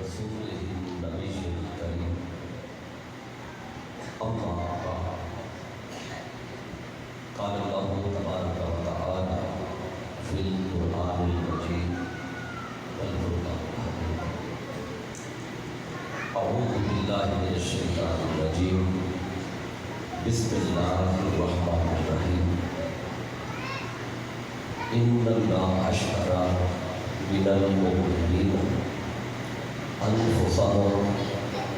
رسوله النبي الكريم أما بعد قال الله تبارك وتعالى في القرآن المجيد والفرقان الحميد أعوذ بالله من الشيطان الرجيم بسم الله الرحمن الرحيم إن الله اشترى من المؤمنين أنفسهم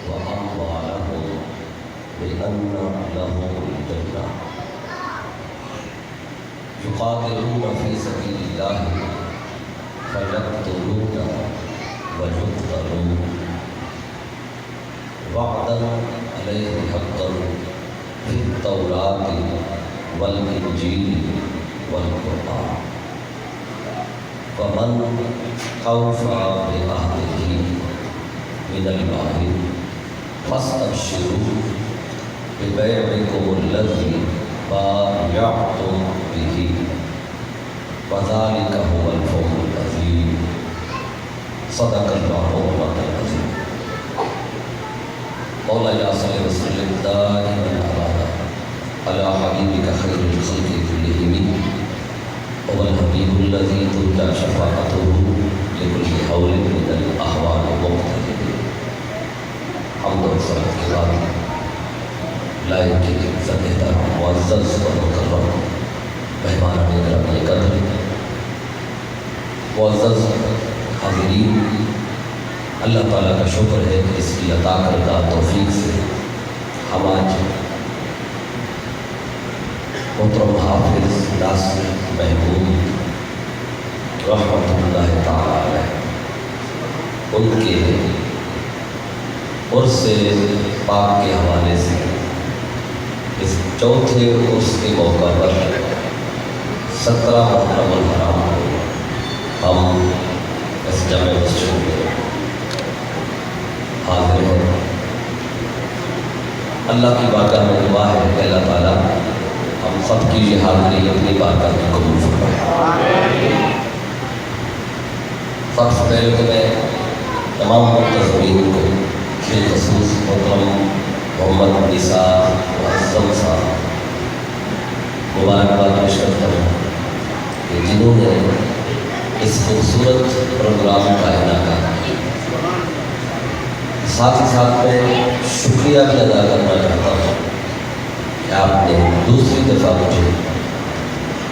وأموالهم بأن لهم الجنة يقاتلون في سبيل الله فيقتلون ويقتلون وعدا عليه حقا في التوراة والإنجيل والقرآن ومن أوفى بعهده من الله فاستبشروا ببيعكم الذي بايعتم به وذلك هو الفوز العظيم صدق الله العظيم مولانا صل وسلم دائما ابدا على حبيبك خير الخلق كلهم هو الحبيب الذي ترجى شفاعته لكل حول من الاحوال مختلف حمد و صلاۃ کے بعد لائق کی عزت احترام معزز و مکرم مہمان گرامی قدر معزز حاضرین، اللہ تعالیٰ کا شکر ہے کہ اس کی عطا کردہ توفیق سے ہم آج محترم حافظ ناصر محمود رحمۃ اللہ تعالیٰ علیہ ان کے عرس پاک کے حوالے سے اس چوتھے عرس کے موقع پر 17 محرم الحرام کو ہم اس جامع مسجد میں حاضر ہیں۔ اللہ کی بارگاہ میں دعا ہے کہ اللہ تعالیٰ ہم سب کی یہ حاضری اپنی بارگاہ میں قبول فرمائے۔ سب سے پہلے تو میں تمام منتظمین کو بالخصوص محترم محمد نثار معظم صاحب مبارکباد پیش کرتا ہوں کہ جنہوں نے اس خوبصورت پروگرام کا انعقاد کیا۔ ساتھ ہی ساتھ میں شکریہ بھی ادا کرنا چاہتا ہوں کہ آپ نے دوسری دفعہ مجھے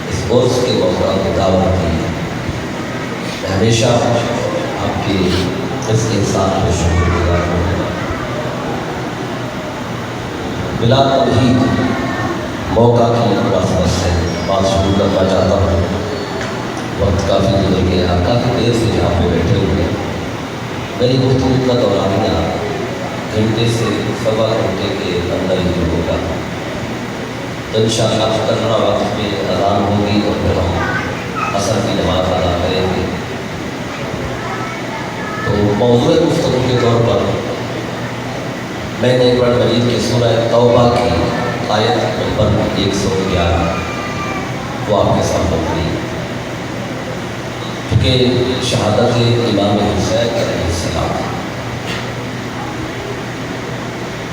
اس عرس کے موقع کی دعوت دی۔ میں ہمیشہ آپ کے اس کے ساتھ میں شکر گزار ہوں۔ بلا تمہید موقع کی مناسبت سے بات شروع کرنا چاہتا ہوں۔ وقت کافی گزر گیا، کافی دیر سے یہاں پہ بیٹھے ہوئے، میری گفتگو کا دورانیہ گھنٹے سے سوا گھنٹے کے اندر ہی ہوگا، تو انشاءاللہ مقررہ وقت میں اذان ہوگی اور پھر ہم عصر کی نماز ادا کریں گے۔ تو موضوع گفتگو کے طور پر میں نے قرآن مجید کے سورہ توبہ کی آیت نمبر 111 وہ آپ کے سامنے پڑھی، کیونکہ شہادت امام حسین علیہ السلام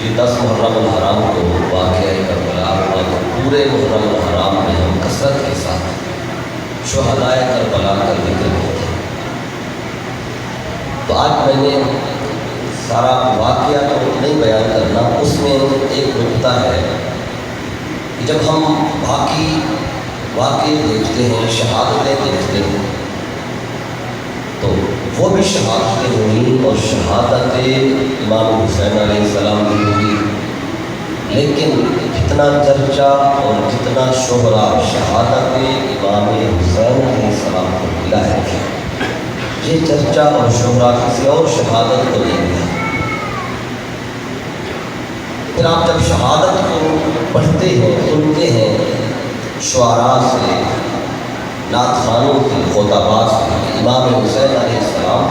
یہ 10 محرم الحرام کو واقعہ کربلا اور پورے محرم الحرام میں ہم کثرت کے ساتھ شہدائے کربلا کا ذکر کرتے ہیں۔ تو آج میں نے سارا واقعہ تو نہیں بیان کرنا، اس میں ایک نکتہ ہے کہ جب ہم باقی واقعے دیکھتے ہیں، شہادتیں دیکھتے ہیں، تو وہ بھی شہادتیں ہوئیں اور شہادت امام حسین علیہ السلام بھی ہوئی، لیکن جتنا چرچا اور جتنا شہرا شہادت امام حسین علیہ السلام کو ملا ہے، یہ چرچا اور شہرا کسی اور شہادت کو نہیں ملا۔ پھر آپ جب شہادت کو پڑھتے ہیں، سنتے ہیں شعراء سے، نعت خوانوں سے، خطباء سے، کہ امام حسین علیہ السلام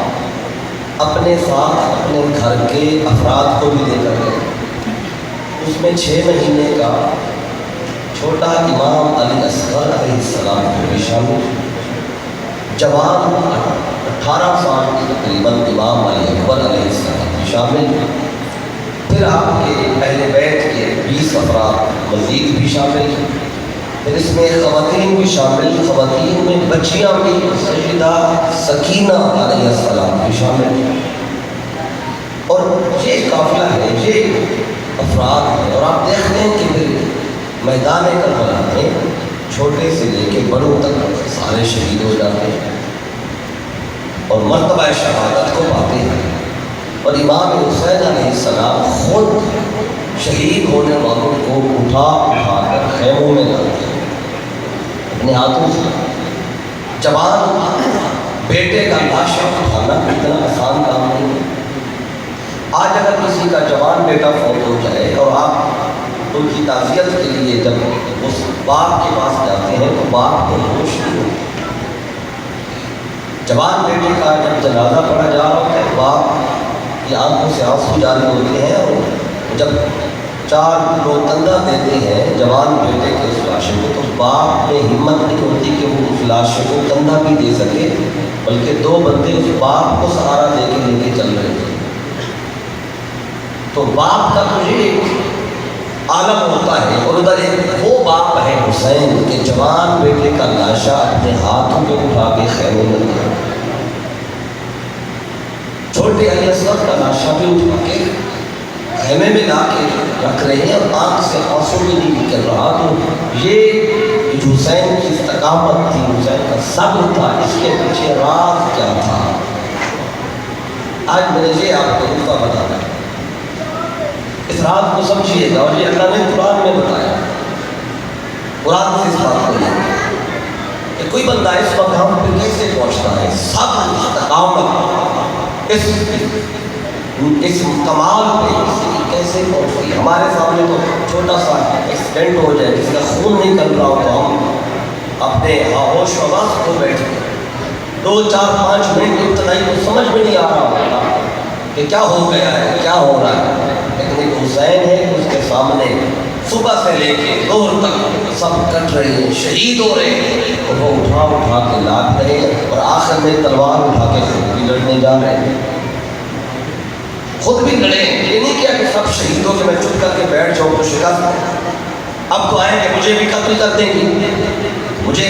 اپنے ساتھ اپنے گھر کے افراد کو بھی لے کر گئے، اس میں 6 مہینے کا چھوٹا امام علی اصغر علیہ السلام کو بھی شامل، جوان 18 سال کی تقریباً امام علی اکبر علیہ السلام بھی شامل، پھر آپ کے اہل بیت کے 20 افراد مزید بھی شامل، پھر اس میں خواتین بھی شامل، خواتین میں بچیاں بھی، سیدہ سکینہ علیہ السلام بھی شامل، اور یہ قافلہ ہے، یہ افراد ہیں، اور آپ دیکھتے ہیں کہ پھر میدان کربلا میں چھوٹے سے لے کے بڑوں تک سارے شہید ہو جاتے ہیں اور مرتبہ شہادت کو پاتے ہیں، اور امام حسین علیہ السلام خود شہید ہونے والوں کو اٹھا کر خیموں میں لاتے ہیں اپنے ہاتھوں سے۔ جوان بیٹے کا لاشا اٹھانا اتنا آسان کام نہیں ہے۔ آج اگر کسی کا جوان بیٹا فوت ہو جائے اور آپ ان کی تعزیت کے لیے جب اس باپ کے پاس جاتے ہیں تو باپ کو ہوش نہیں ہوتی۔ جوان بیٹے کا جب جنازہ پڑھا جا رہا ہوتا ہے، باپ کی آنکھوں سے آنسو جاری ہوتے ہیں، اور جب 4 لوگ کندھا دیتے ہیں جوان بیٹے کے اس لاشے کو، تو باپ میں ہمت نہیں ہوتی کہ وہ اس لاشے کو کندھا بھی دے سکے، بلکہ 2 بندے اس باپ کو سہارا دے کے لے کے چل رہے تھے۔ تو باپ کا تو یہ عالم ہوتا ہے، اور ادھر ایک وہ باپ ہے حسین کہ جوان بیٹے کا لاشا اپنے ہاتھوں پہ اٹھا کے خیموں میں رکھا، چھوٹے علی اصغر کا لاشا بھی اٹھا کے خیمے میں لا کے رکھ رہے ہیں، اور آنکھ سے آنسو بھی نہیں نکل رہا۔ تو یہ حسین کی استقامت تھی، حسین کا صبر تھا، اس کے پیچھے راز کیا تھا؟ آج میں نے یہ آپ کو نقطہ بتانا ہے، اس راز کو سمجھیے گا، اور یہ اللہ نے قرآن میں بتایا۔ قرآن سے اس بات کو لے کہ کوئی بندہ اس مقام پہ کیسے پہنچتا ہے، صبر، استقامت، اس کمال پہ کیسے پہنچتی ہے۔ ہمارے سامنے تو چھوٹا سا ایکسیڈنٹ ہو جائے، جس کا خون نہیں نکل رہا ہو، تو ہم اپنے ہوش و حواس کو بیٹھ کے 2 4 5 منٹ ابتدائی کو سمجھ میں نہیں آ رہا ہوتا کہ کیا ہو گیا ہے، کیا ہو رہا ہے، لیکن ایک حسین ہے، اس کے سامنے صبح سے لے کے دور تک سب کٹ رہے ہیں، شہید ہو رہے ہیں، اور وہ اٹھا کے لاٹ رہے ہیں، اور آخر میں تلوار اٹھا کے خود بھی لڑنے جا رہے ہیں، خود بھی لڑے۔ یہ نہیں کیا کہ سب شہید ہو کے میں چپ کر کے بیٹھ جاؤں تو شکست، اب تو آئیں کہ مجھے بھی قتل کر دیں گے، مجھے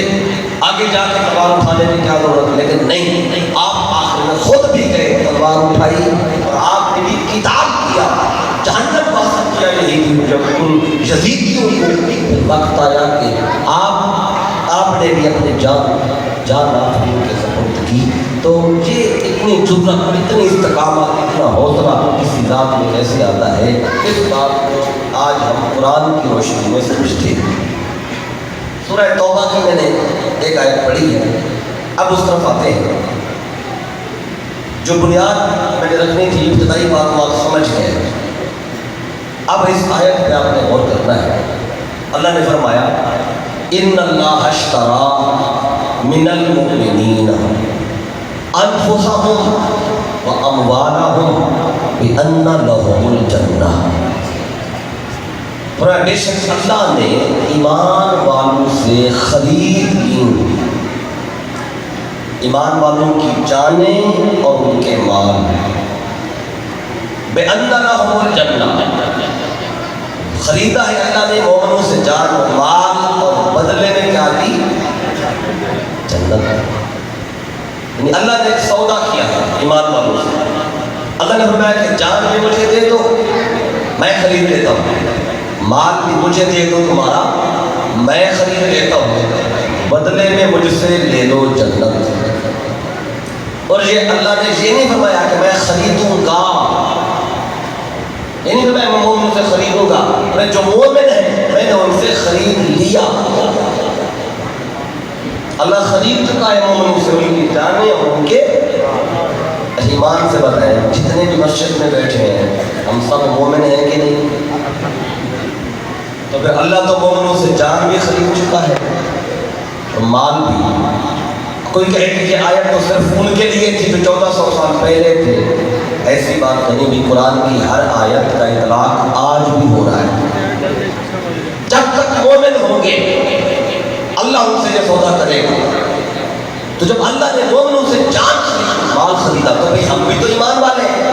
آگے جا کے تلوار اٹھانے کی کیا ضرورت، لیکن نہیں، آپ آخر میں خود بھی گئے، تلوار اٹھائی، اور آپ نے بھی کتاب کیا، جہنم باسط کیا۔ یہی تھی جب ان یزیدیوں کو وقت آیا کہ آپ نے بھی اپنے جان آفرین کے سپرد کی، تو یہ اتنی جرأت، اتنی استقامت، اتنا حوصلہ کسی ذات میں کیسے آتا ہے، اس بات کو آج ہم قرآن کی روشنی میں سمجھتے ہیں۔ سورہ توبہ کی میں نے ایک آیت پڑھی ہے، اب اس طرف آتے ہیں۔ جو بنیاد میں نے رکھنی تھی، ابتدائی بات آپ سمجھ گئے، اب اس آیت پہ آپ نے غور کرنا ہے۔ اللہ نے فرمایا ان اللہ اشترى من المؤمنین انفسهم واموالهم بان لهم الجنہ، فرمایا بے شک اللہ نے ایمان والوں سے خرید لی، ایمان والوں کی جانیں اور ان کے مال، بِأَنَّ لَهُمُ الْجَنَّةَ، خریدا ہے اللہ نے مومنوں سے جان و مال، اور بدلے میں کیا دی؟ جنت۔ یعنی اللہ نے ایک سودا کیا ہے ایمان والوں سے۔ اللہ نے فرمایا کہ جان بھی مجھے دے دو، میں خرید لیتا ہوں، مال بھی مجھے دے دو تمہارا، میں خرید لیتا ہوں، بدلے میں مجھ سے لے لو جنت۔ اور یہ اللہ نے یہ نہیں فرمایا کہ میں خریدوں گا، یہ نہیں فرمایا میں مومن سے خریدوں گا، میں جو مومن ہے میں نے ان سے خرید لیا۔ اللہ خرید چکا ہے مومن سے ان کی جانیں اور ان کے ایمان سے۔ بتائیں جتنے بھی مسجد میں بیٹھے ہیں ہم سب مومن ہیں کہ نہیں؟ تو پھر اللہ تو مومنوں سے جان بھی خرید چکا ہے اور مال بھی۔ کوئی کہے کہ یہ آیت تو صرف ان کے لیے تھی جو 1400 سال پہلے تھے، ایسی بات نہیں بھی۔ قرآن کی ہر آیت کا اطلاق آج بھی ہو رہا ہے، جب تک مومن ہوں گے اللہ ان سے یہ سودا کرے گا۔ تو جب اللہ نے مومنوں سے جان خریدی، مال خریدا، تو بھئی ہم بھی تو ایمان والے ہیں،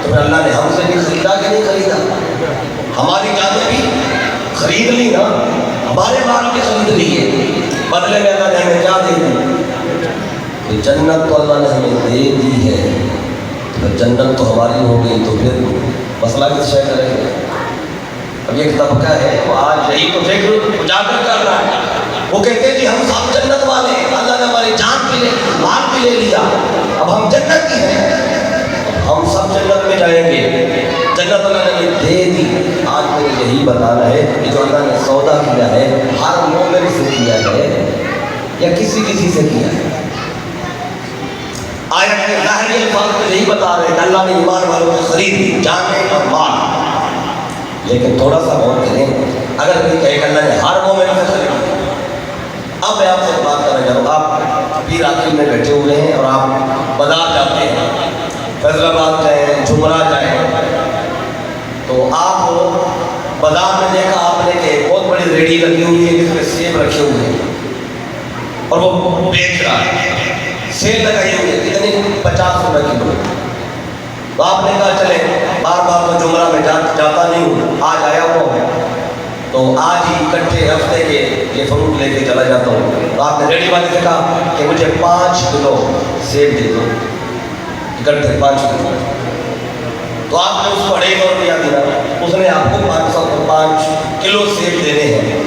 تو پھر اللہ نے ہم سے بھی خریدا کہ نہیں خریدا؟ ہماری جانیں بھی خرید لی نا، ہمارے مال بھی خرید لیے، بدلے میں اللہ نے ہمیں کیا دے دی؟ کہ جنت تو اللہ نے ہمیں دے دی ہے، تو جنت تو ہماری ہو گئی، تو پھر مسئلہ کس شے کریں گے؟ اب ایک طبقہ ہے وہ آج یہی تو فکر اجاگر کر رہا ہے، وہ کہتے ہیں جی ہم سب جنت والے ہیں، اللہ نے ہماری جان بھی لے مال بھی لے لیا، اب ہم جنت کی ہیں، ہم سب جنت میں جائیں گے، جنت اللہ نے دے دی۔ آج مجھے یہی بتانا ہے کہ جو اللہ نے سودا کیا ہے ہر مومن سے کیا ہے یا کسی سے کیا ہے؟ آیت کے ظاہری الفاظ میں یہی بتا رہے ہیں کہ اللہ نے ایمان والوں سے خرید دی جانیں اور مال، لیکن تھوڑا سا غور کریں، اگر کوئی کہے کہ اللہ نے ہر مومن سے خرید دی، اب میں آپ سے بات کرنا چاہوں گا، آپ پیر آخر میں بیٹھے ہوئے ہیں اور آپ بازار جاتے ہیں، فیضل آباد جائیں، جمرہ جائیں، تو آپ بازار میں دیکھا آپ نے کہ بہت بڑی ریڑھی لگی ہوئی ہے جس میں سیب رکھے ہوئے ہیں اور وہ بیچ رہا ہے، سیل لگائی ہوئی ہے کتنی 50 روپے کلو، تو آپ نے کہا چلے بار بار تو جمرہ میں جاتا نہیں ہوں، آج آیا ہوا ہے تو آج ہی اکٹھے ہفتے کے یہ فروٹ لے کے چلا جاتا ہوں، تو آپ نے ریڑھی والے سے کہا کہ مجھے 5 کلو سیب دے دو، اکٹھے 5 کلو، تو آپ نے اس کو 250 روپیہ دیا، اس نے آپ کو 505 کلو سیب دینے ہیں،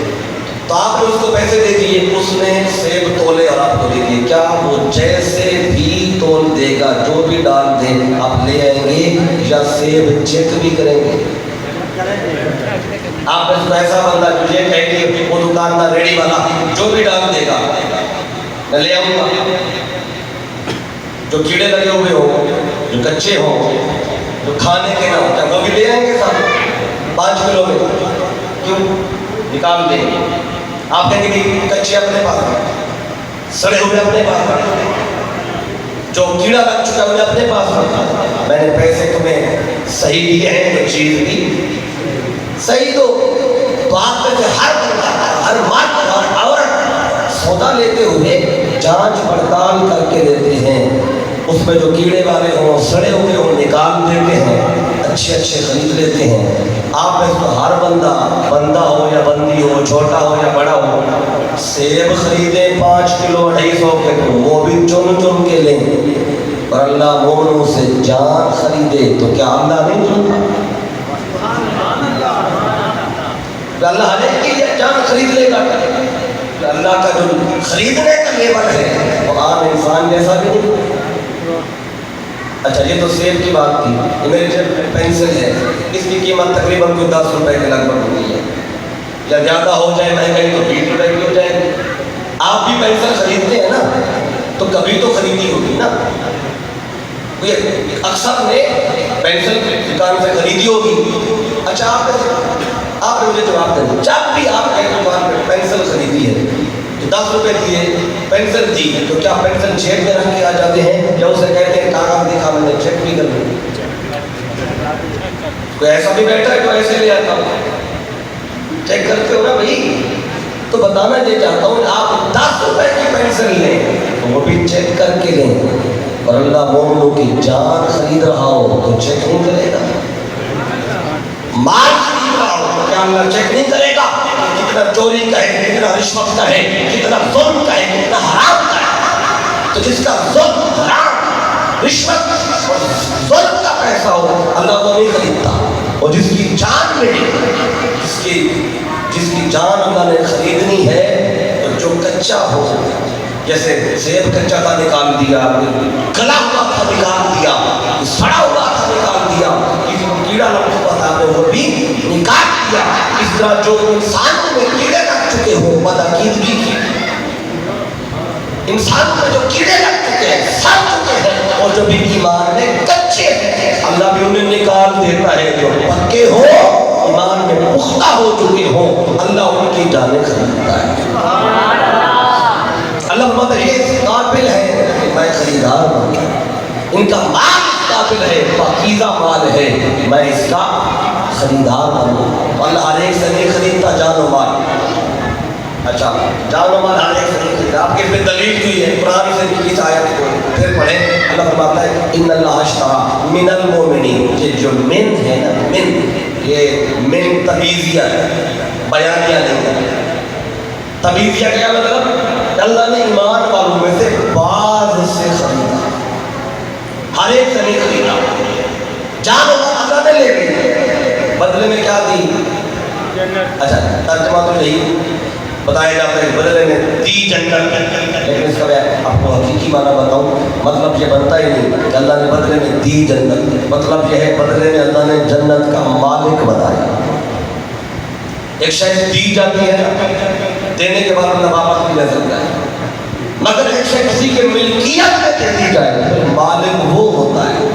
تو آپ نے اس کو پیسے دے دیے، اس نے سیب تولے اور آپ کو دے دیے، کیا وہ جیسے بھی تول دے گا جو بھی ڈال دے آپ لے آئیں گے یا سیب چیک بھی کریں گے؟ آپ نے تو ایسا بندہ جو یہ کہے کہ وہ دکاندار ریڑھی والا جو بھی ڈال دے گا میں لے آؤں گا، جو کیڑے لگے ہوئے ہوں، جو کچے ہوں، جو کھانے کے نہ ہو، کیا وہ بھی لے آئیں گے ساتھ 5 کلو میں؟ کیوں نکال دیں گے؟ آپ کہیں گے کہ کچے اپنے پاس، سڑے ہوئے اپنے پاس، جو کیڑا لگ چکا ہے انہیں اپنے پاس رکھا، میں نے پیسے تمہیں صحیح دیے ہیں تو چیز بھی صحیح دو۔ تو آپ میں سے ہر بندہ، ہر مرد اور عورت سودا لیتے ہوئے جانچ پڑتال کر کے لیتے ہیں، اس میں جو کیڑے والے ہوں سڑے ہوئے ہوں نکال دیتے ہیں، اچھے خرید لیتے ہیں۔ آپ میں سے ہر بندہ ہو یا بندی ہو، چھوٹا ہو یا بڑا ہو، سیب خریدیں 5 کلو 250 کے، تو وہ بھی چن کے لیں، اور اللہ مومنوں سے جان خریدے تو کیا اللہ نہیں چنتا؟ اللہ ہر ایک کی جان خرید لے گا، اللہ کا جو خریدنے کا لیول ہے وہ عام انسان جیسا بھی نہیں۔ اچھا یہ تو سیب کی بات تھی، یہ میرے جیب میں پینسل ہے، اس کی قیمت تقریباً کوئی 10 روپے کے لگ بھگ ہوئی ہے، یا زیادہ ہو جائے مہنگائی تو 20 روپے کی ہو جائے۔ آپ بھی پینسل خریدتے ہیں نا تو کبھی تو خریدی ہوگی نا، کوئی اکثر نے پینسل دکان سے خریدی ہوگی۔ اچھا آپ نے مجھے جواب دیں، جب بھی آپ ایک دکان پہ پینسل خریدی ہے تو 10 روپے دیے پینسل دی، تو کیا پینسل جیب میں رکھ کے آ جاتے ہیں یا اسے کہتے ہیں کاغذ دکھا میں نے چیک بھی کر لیا؟ کوئی ایسا بھی بیٹھا ہے جو ایسے لے آتا ہوں؟ چیک کرتے ہو نا بھائی؟ تو بتانا یہ چاہتا ہوں آپ 10 روپے کی پینسل لیں تو وہ بھی چیک کر کے لیں، اور اللہ مومنوں کی جان خرید رہا ہو تو چیک نہیں کرے گا؟ مال خرید رہا ہو تو کیا اللہ چیک نہیں کرے گا؟ کتنا چوری کا ہے، کتنا رشوت کا ہے، کتنا ظلم کا ہے، کتنا حرام کا ہے؟ تو جس کا ظلم، حرام، رشوت اور ظلم کا پیسہ ہو اللہ وہ نہیں خریدتا، اور جس کی جان ملی، جس کی جان اللہ نے خریدنی ہے، تو جو کچا ہو، جیسے سیب کچا تھا نکال دیا، گلا ہوا تھا نکال دیا، سڑا ہوا تھا نکال دیا، کسی کو کیڑا لگ چکا تھا وہ بھی نکال دیا۔ اس طرح جو انسانوں میں کیڑے لگ چکے ہوں بدعقیدگی کی، انسانوں میں جو کیڑے لگ چکے ہیں، سڑ چکے ہیں، اور جو بھی ایمان میں کچے ہیں، اللہ بھی انہیں نکال دیتا ہے۔ جو پکے ہو، ایمان میں پختہ ہو چکے ہوں، اللہ ان کی جانیں خریدتا ہے۔ اللہ فرماتا ہے یہ قابل ہے کہ میں خریدار ہوں، ان کا مال قابل ہے، پاکیزہ مال ہے، میں اس کا خریدار ہوں۔ اللہ ہر ایک سے نہیں خریدتا جان و مال، اچھا جان و مال ہر ایک سے آپ کے پہ دلیل ہوئی ہے قرآن سے اس آیت کو پھر پڑھیں. اللہ فرماتا ہے ان اللہ اشتری من المؤمنین. یہ جو من ہے نا من یہ من تبعیضیہ ہے بیانیہ نہیں ہے. تبعیضیہ کیا مطلب اللہ نے ایمان والوں میں سے بعض سے خریدا ہر ایک سے نہیں خریدا. جان و مال اللہ نے لے لی بدلے میں کیا دی؟ اچھا ترجمہ تو یہی بتایا جاتا ہے بدلے میں دی جنت. لیکن اس کا میں آپ کو حقیقی معنی بتاؤں مطلب یہ بنتا ہی نہیں کہ اللہ نے بدلے میں دی جنت. مطلب یہ ہے بدلے میں اللہ نے جنت کا مالک بنایا. ایک شے دی جاتی ہے دینے کے بعد اللہ واپس بھی لے سکتا ہے مگر ایک شے کسی کے ملکیت میں دے دی جائے پھر مالک وہ ہوتا ہے.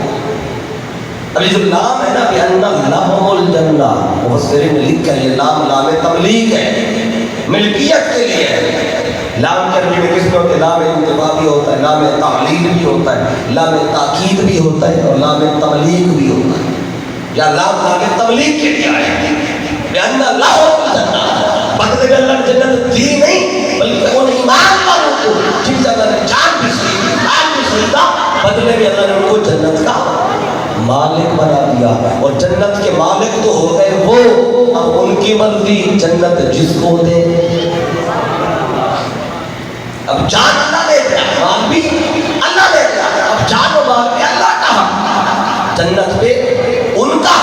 ابھی جو لام ہے نا بِأَنَّ لَهُمُ الْجَنَّةُ مفسرین نے لکھا یہ لام لام تملیک ہے ملکیت کے لیے ہے. لام کے عربی میں کس میں ہوتا ہے؟ لام انتفاع بھی ہوتا ہے لام تعلیل بھی ہوتا ہے لام تاکید بھی ہوتا ہے اور لام تملیک بھی ہوتا ہے. یا لام لام تملیک کے لیے آئے بِأَنَّ لَهُمُ الْجَنَّةُ بدلے میں اللہ نے جنت دی نہیں بلکہ ان ایمان والوں کو جن سے اللہ نے جان بھی خریدی مال بھی خریدا بدلے میں اللہ نے ان کو جنت کا مالک بنا دیا. اور جنت کے مالک تو ہو گئے وہ اب ان کی مرضی جنت جس کو دے. اب جان اللہ لے گیا مال بھی اللہ لے گیا اب جان و مال بھی اللہ کا جنت پہ ان کا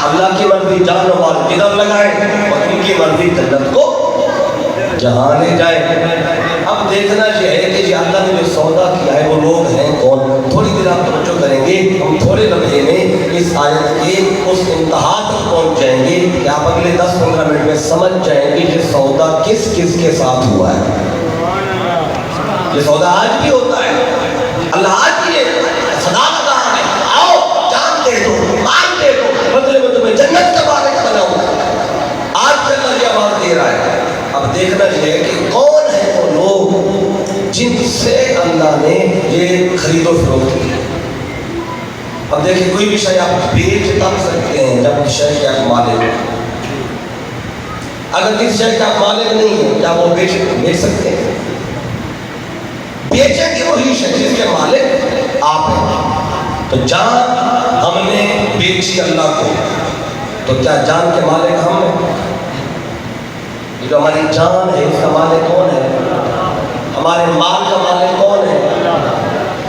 اللہ کی مرضی جان و مال ادھر لگائے اور ان کی مرضی جنت کو جہاں لے جائے. اب دیکھنا یہ ہے کہ یہ اللہ نے جو سودا کیا ہے وہ لوگ ہیں کون. تھوڑی دیر آپ توجہ کریں گے ہم تھوڑے لمحے میں اس آیت کے اس انتہا تک پہنچ جائیں گے کہ آپ اگلے 10-15 منٹ میں سمجھ جائیں گے یہ سودا کس کس کے ساتھ ہوا ہے. یہ سودا آج بھی ہوتا ہے. اللہ آج بھی صدا لگا ہے آؤ جان دے دو مال دے دو بدلے میں تمہیں جنت کا مالک بناؤں. آج تک اللہ یہ آواز دے رہا ہے. اب دیکھنا یہ ہے کہ کون ہے وہ لوگ جن سے اللہ نے یہ خرید و فروخت کی. اب دیکھیں کوئی بھی شے آپ بیچ تب سکتے ہیں جب اس شے کے آپ مالک ہیں. اگر کسی شے کے آپ مالک نہیں ہیں کیا وہ بیچ سکتے ہیں؟ بیچیں گے وہی شے جس کے مالک آپ ہیں. تو جان ہم نے بیچی اللہ کو تو کیا جان کے مالک ہم ہیں؟ جو ہماری جان ہے اس کا مالک کون ہے؟ ہمارے مال کا مالک کون ہے؟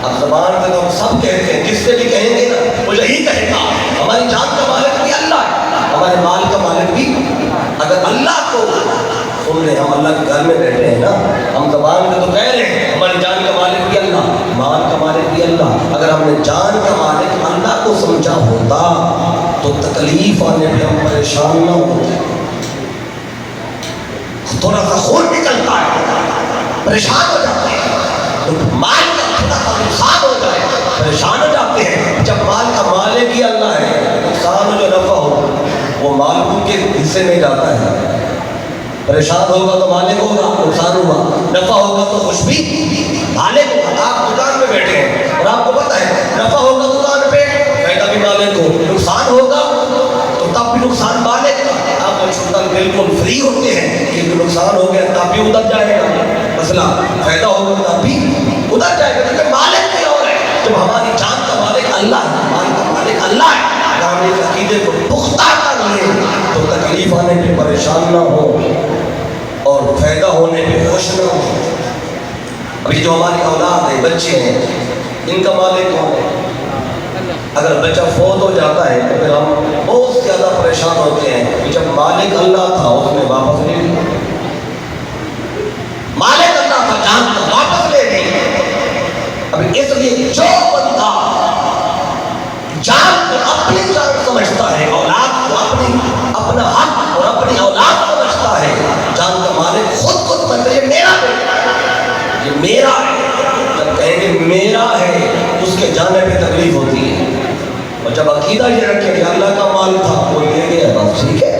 اب زبان سے تو ہم سب کہتے ہیں جس سے بھی کہیں گے نا وہ یہی کہے گا ہماری جان کا مالک بھی اللہ ہے ہمارے مال کا مالک بھی. اگر اللہ کو سن رہے ہم اللہ کے گھر میں بیٹھے ہیں نا ہم زبان سے تو کہہ رہے ہیں ہماری جان کا مالک بھی اللہ مال کا مالک بھی اللہ. اگر ہم نے جان کا مالک اللہ کو سمجھا ہوتا تو تکلیف آنے پہ ہم پریشان نہ ہوتے. تھوڑا سا خون نکلتا ہے پریشان ہو جاتے ہیں. مال کا تھوڑا سا نقصان ہو جائے پریشان ہو جاتے ہیں. جب مال کا مالک ہی اللہ ہے نقصان جو نفع ہو وہ مالک کے حصے میں جاتا ہے. پریشان ہوگا تو مالک ہوگا نقصان ہوا نفع ہوگا تو خوش بھی مالک ہوگا. آپ دکان میں بیٹھے ہیں اور آپ کو پتا ہے نفع ہوگا دکان پہ فائدہ بھی مالک ہو نقصان ہوگا تو تب بھی نقصان مالک کا. آپ بالکل فری ہوتے ہیں کہ نقصان ہو گیا تب بھی ادھر جائے گا مسئلہ فائدہ ہوگا تب بھی ادھر جائے گا کیونکہ مالک بھی اور ہے. جب ہماری جان کا مالک اللہ ہے مال کا مالک اللہ ہے اگر ہم اس عقیدے کو پختہ کر لیں تو تکلیف آنے پہ پریشان نہ ہو اور فائدہ ہونے پہ خوش نہ ہو. ابھی جو ہماری اولاد ہے بچے ہیں ان کا مالک کون ہے؟ اگر بچہ فوت ہو جاتا ہے تو پھر ہم بہت زیادہ پریشان ہوتے ہیں کہ جب مالک اللہ تھا اس نے واپس لے لیا. مالک اللہ تھا جان کو واپس لے لی. ابھی اس لیے جو بندہ جان کو اپنی جان سمجھتا ہے اولاد کو اپنا حق اور اپنی اولاد سمجھتا ہے جان کا مالک خود کو سمجھتا ہے یہ میرا بیٹا یہ میرا ہے. جب کہیں گے میرا ہے اس کے جانے پہ تکلیف ہوتی ہے. اور جب عقیدہ یہ رکھے کہ اللہ کا مال تھا وہ دے گیا بس ٹھیک ہے.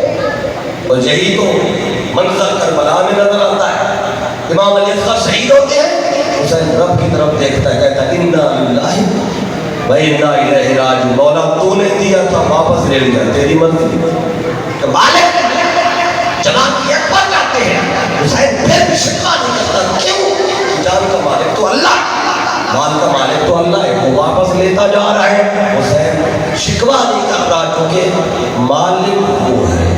اور یہی تو منظر کربلا میں نظر آتا ہے. امام علی اصغر شہید ہوتے ہیں حسین رب کی طرف دیکھتا ہے کہتا ہے انا للہ و انا الیہ راجعون. مولا تو نے دیا تھا واپس لے لیا تیری مرضی. کہ مالک جناب کی اکبر جاتے ہیں حسین پھر بھی شکوہ نہیں کرتا. کیوں؟ جان کا مالک تو اللہ، مال کا مالک تو اللہ ہے، وہ واپس لیتا جا رہا ہے. حسین شکوہ نہیں کر رہا کیونکہ مالک وہ ہے،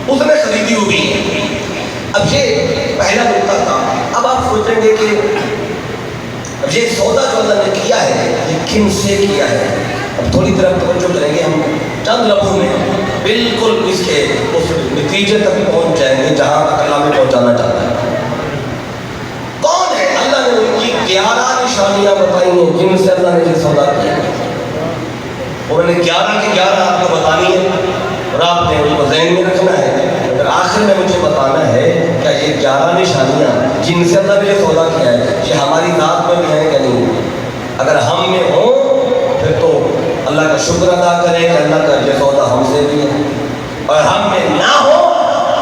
اس نے خریدی ہوئی ہے. اب یہ پہلا نکتہ تھا. اب آپ سوچیں گے کہ اب یہ سودا جو اللہ نے کیا ہے یہ کن سے کیا ہے. اب تھوڑی طرف توجہ کریں گے ہم چند لمحوں میں، بالکل اس کے اس نتیجے تک پہنچ جائیں گے جہاں تک اللہ میں پہنچانا چاہتا ہے. کون ہے؟ اللہ نے ان کی 11 نشانیاں بتائی ہیں جن سے اللہ نے یہ سودا کیا. انہوں نے 11 کی 11 آپ کو بتانی ہے اور آپ نے ان کو ذہن میں رکھنا ہے. اگر آخر میں مجھے بتانا ہے کہ یہ 11 نشانیاں جن سے اللہ نے یہ سودا کیا ہے یہ ہماری ذات میں بھی ہیں کہ نہیں. اگر ہم میں ہوں پھر تو اللہ کا شکر ادا کریں کہ اللہ کا یہ سودا ہم سے بھی ہے، اور ہم میں نہ ہو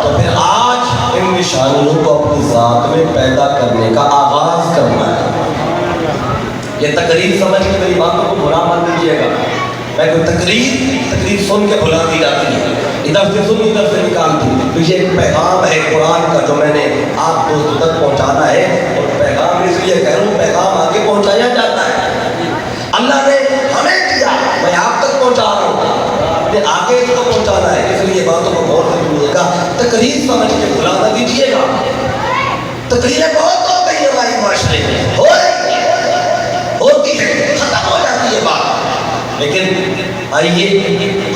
تو پھر آج ان نشانیوں کو اپنی ذات میں پیدا کرنے کا آغاز کرنا ہے. یہ تقریر سمجھ کے میری باتوں کو برا مت لیجیے گا. میں کوئی تقریر سن کے بھلا دی جاتی ہے، ادھر سے سن ادھر سے نکالتی. تو یہ ایک پیغام ہے قرآن کا جو میں نے آپ دوستوں تک پہنچانا ہے. اور پیغام اس لیے کہہ رہا ہوں پیغام آگے پہنچایا جاتا ہے. اللہ نے ہمیں دیا، میں آپ تک پہنچا رہا ہوں، اپنے آگے تک پہنچانا ہے. اس لیے باتوں کو غور سے سنیے گا. تقریر سمجھ کے بھلا نہ دیجیے گا. تقریریں بہت ہو گئی ہمارے معاشرے میں، ہو رہی ہے، ہوتی ہے، ختم ہو جاتی ہے بات. لیکن آئیے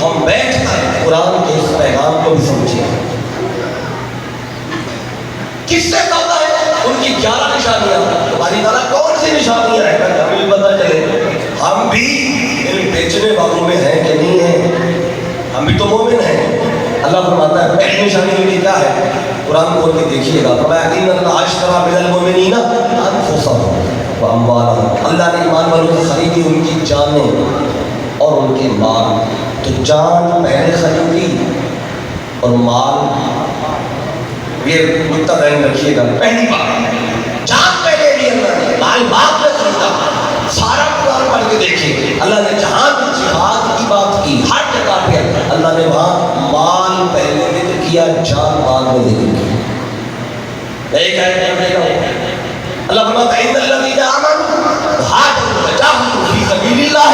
ہم بیٹھ کر قرآن کے اس پیغام کو بھی سمجھیں. کس سے سودا ہے؟ ان کی 11 نشانیاں. تمہاری طرح کون سی نشانیاں ہیں ہمیں بھی پتہ چلے ہم بھی ان بیچنے والوں میں ہیں کہ نہیں ہیں. ہم بھی تو مومن ہیں. اللہ فرماتا ہے پہلی نشانی ان کی کیا ہے؟ قرآن کھول کے دیکھیے گا. فرمایا ان اللہ اشتری من المؤمنین انفسهم واموالهم. اللہ نے ایمان والوں سے خریدی ان کی جانیں اور ان کے مال. تو جان پہلے خریدی اور مال، یہ نکتہ ذہن رکھیے گا. پہلی بات جان پہلے لی اللہ نے، مال بعد میں خریدا. سارا قرآن پڑھ کے دیکھیے اللہ نے جہاں بھی جہاد کی بات کی ہر جگہ پہ اللہ نے وہاں مال پہلے ذکر کیا، جان بعد میں ذکر کیا. ایک ہے اللہ فرماتا ہے ان الذین آمنوا وہاجروا وجاہدوا فی سبیل اللہ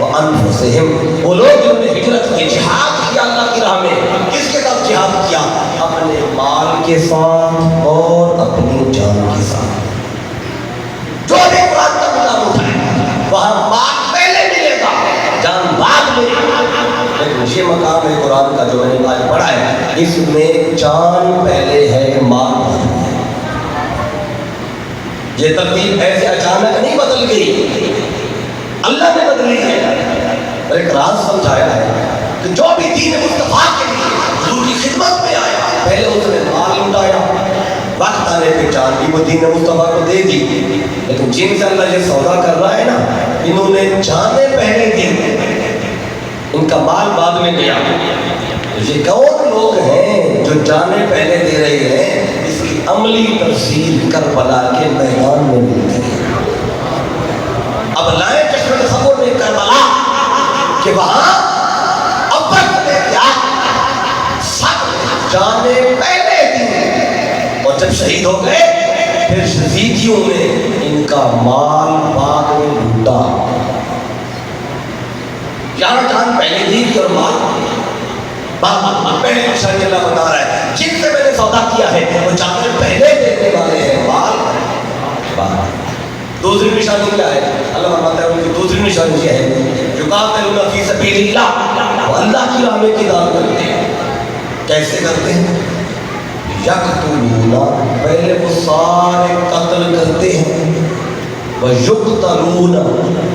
وانفسهم. وہ لوگ جنہوں نے ہجرت کی، جہاد کیا اللہ کی راہ میں. کس کے ساتھ جہاد کیا؟ اپنے مال کے ساتھ اور اپنی جان کے ساتھ. جو بھی قرآن کا کتاب اٹھائے وہاں مال پہلے ملے گا، جان بعد میں. لیکن یہ مقام ہے قرآن کا جو میں نے آج پڑھا ہے، اس میں جان پہلے ہے مال بعد میں. یہ ترتیب ایسے اچانک نہیں بدل گئی، اللہ نے بدلی ہے. اور ایک راز سمجھایا ہے کہ جو بھی دین مصطفیٰ کے لیے حضور کی خدمت میں آیا پہلے اس نے مال لوٹایا، وقت آنے پہ جان بھی وہ دین مصطفیٰ کو دے دی. لیکن جن سے اللہ یہ سودا کر رہا ہے نا، انہوں نے جانیں پہلے دی، ان کا مال بعد میں دیا. یہ کون لوگ ہیں جو جانیں پہلے دے رہے ہیں؟ اس کی عملی تفصیل کربلا کے میدان میں ملتی ہے. اب لائیں چشمہ خبر میں کربلا کہ وہاں اول نے کیا سب جانیں پہلے دی، اور جب شہید ہو گئے پھر یزیدیوں نے ان کا مال بعد میں لوٹا. یہاں جان پہلے دی اور مال پہلے نشانی اللہ بتا رہا ہے جن سے میں نے سودا کیا ہے وہ جانیں پہلے دینے والے ہیں، مال بعد. دوسری نشانی کیا ہے؟ اللہ فرماتا ہے ان کی دوسری نشانی کیا ہے؟ یقاتلون فی سبیل اللہ، وہ اللہ کی راہ میں قتال کرتے ہیں. کیسے کرتے ہیں؟ یقتلون، پہلے وہ سارے قتل کرتے ہیں، ویقتلون،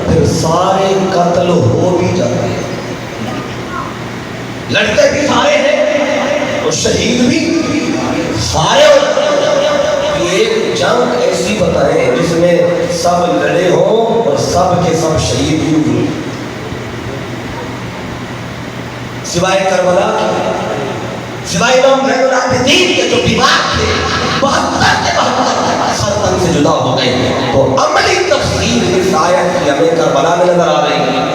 پھر سارے قتل ہو بھی جاتے ہیں. لڑتے بھی سارے ہیں اور شہید بھی سارے ہوتے ہیں. ایک جنگ ایسی بتائیں جس میں سب لڑے ہوں اور سب کے سب شہید بھی ہوئے، سوائے کربلا کی، سوائے امام زین العابدین کے جو بیمار تھے 72 کے 72 سر سے جدا ہو گئے. تو عملی تفسیر اس آیت کی ہمیں کربلا میں نظر آ رہی ہے.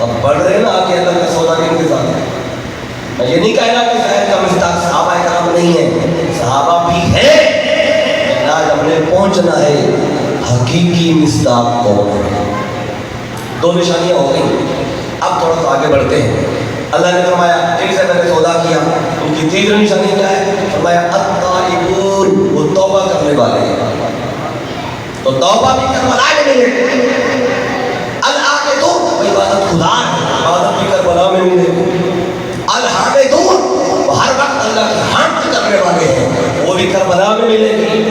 اب پڑھ رہے ہیں نا آگے اللہ کا سودا کے انتظار ہے. میں یہ نہیں کہہ رہا کہ ظاہر کا پہنچنا ہے حقیقی مصداق کون ہے. دو نشانیاں ہو گئی. اب تھوڑا سا آگے بڑھتے ہیں. اللہ نے فرمایا جن سے میں نے سودا کیا ان کی تیسری نشانی کیا ہے؟ فرمایا التائبون، وہ توبہ کرنے والے ہیں. تو توبہ بھی کربلا میں ملے. العابدون، وہ عبادت خدا ہے، عبادت بھی کربلا میں ملے. الحامدون، وہ ہر وقت اللہ کی حمد کرنے والے ہیں، وہ بھی کربلا میں ملے گی.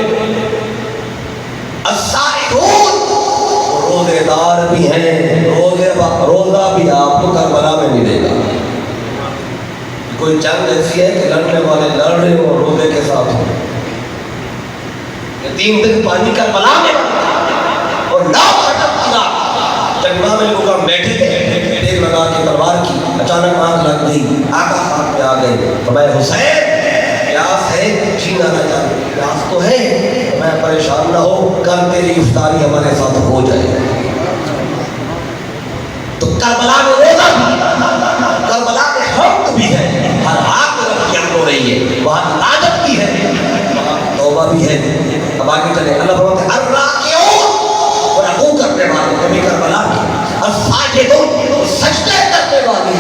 الصائمون، روزے دار بھی ہیں، روزہ بھی آپ کو کربلا میں ملے گا. کوئی جنگ ایسی ہے کہ لڑنے والے لڑ رہے ہو اور روزے کے ساتھ ہو. 3 دن پانی کربلا میں اور نہ جنگا میں لوگ بیٹھے تھے، دیکھ لگا کے تلوار کی، اچانک آنکھ لگ گئی، آقا ساتھ میں آ گئے. فرمایا حسین پیاس ہے؟ جینا نہ چاہے پیاس تو ہے. میں پریشان نہ ہو، کل تیری افطاری ہمارے ساتھ ہو جائے. تو کربلا میں روزہ بھی، کربلا میں حمد بھی ہے، ہر آگ طرف کیا ہو رہی ہے، وہاں عبادت بھی ہے، وہاں توبہ بھی ہے. اب آگے چلے. اللہ فرماتے ہیں الراکعون، اور رکوع کرنے والے کبھی کربلا میں. الساجدون، سجدے کرنے والے.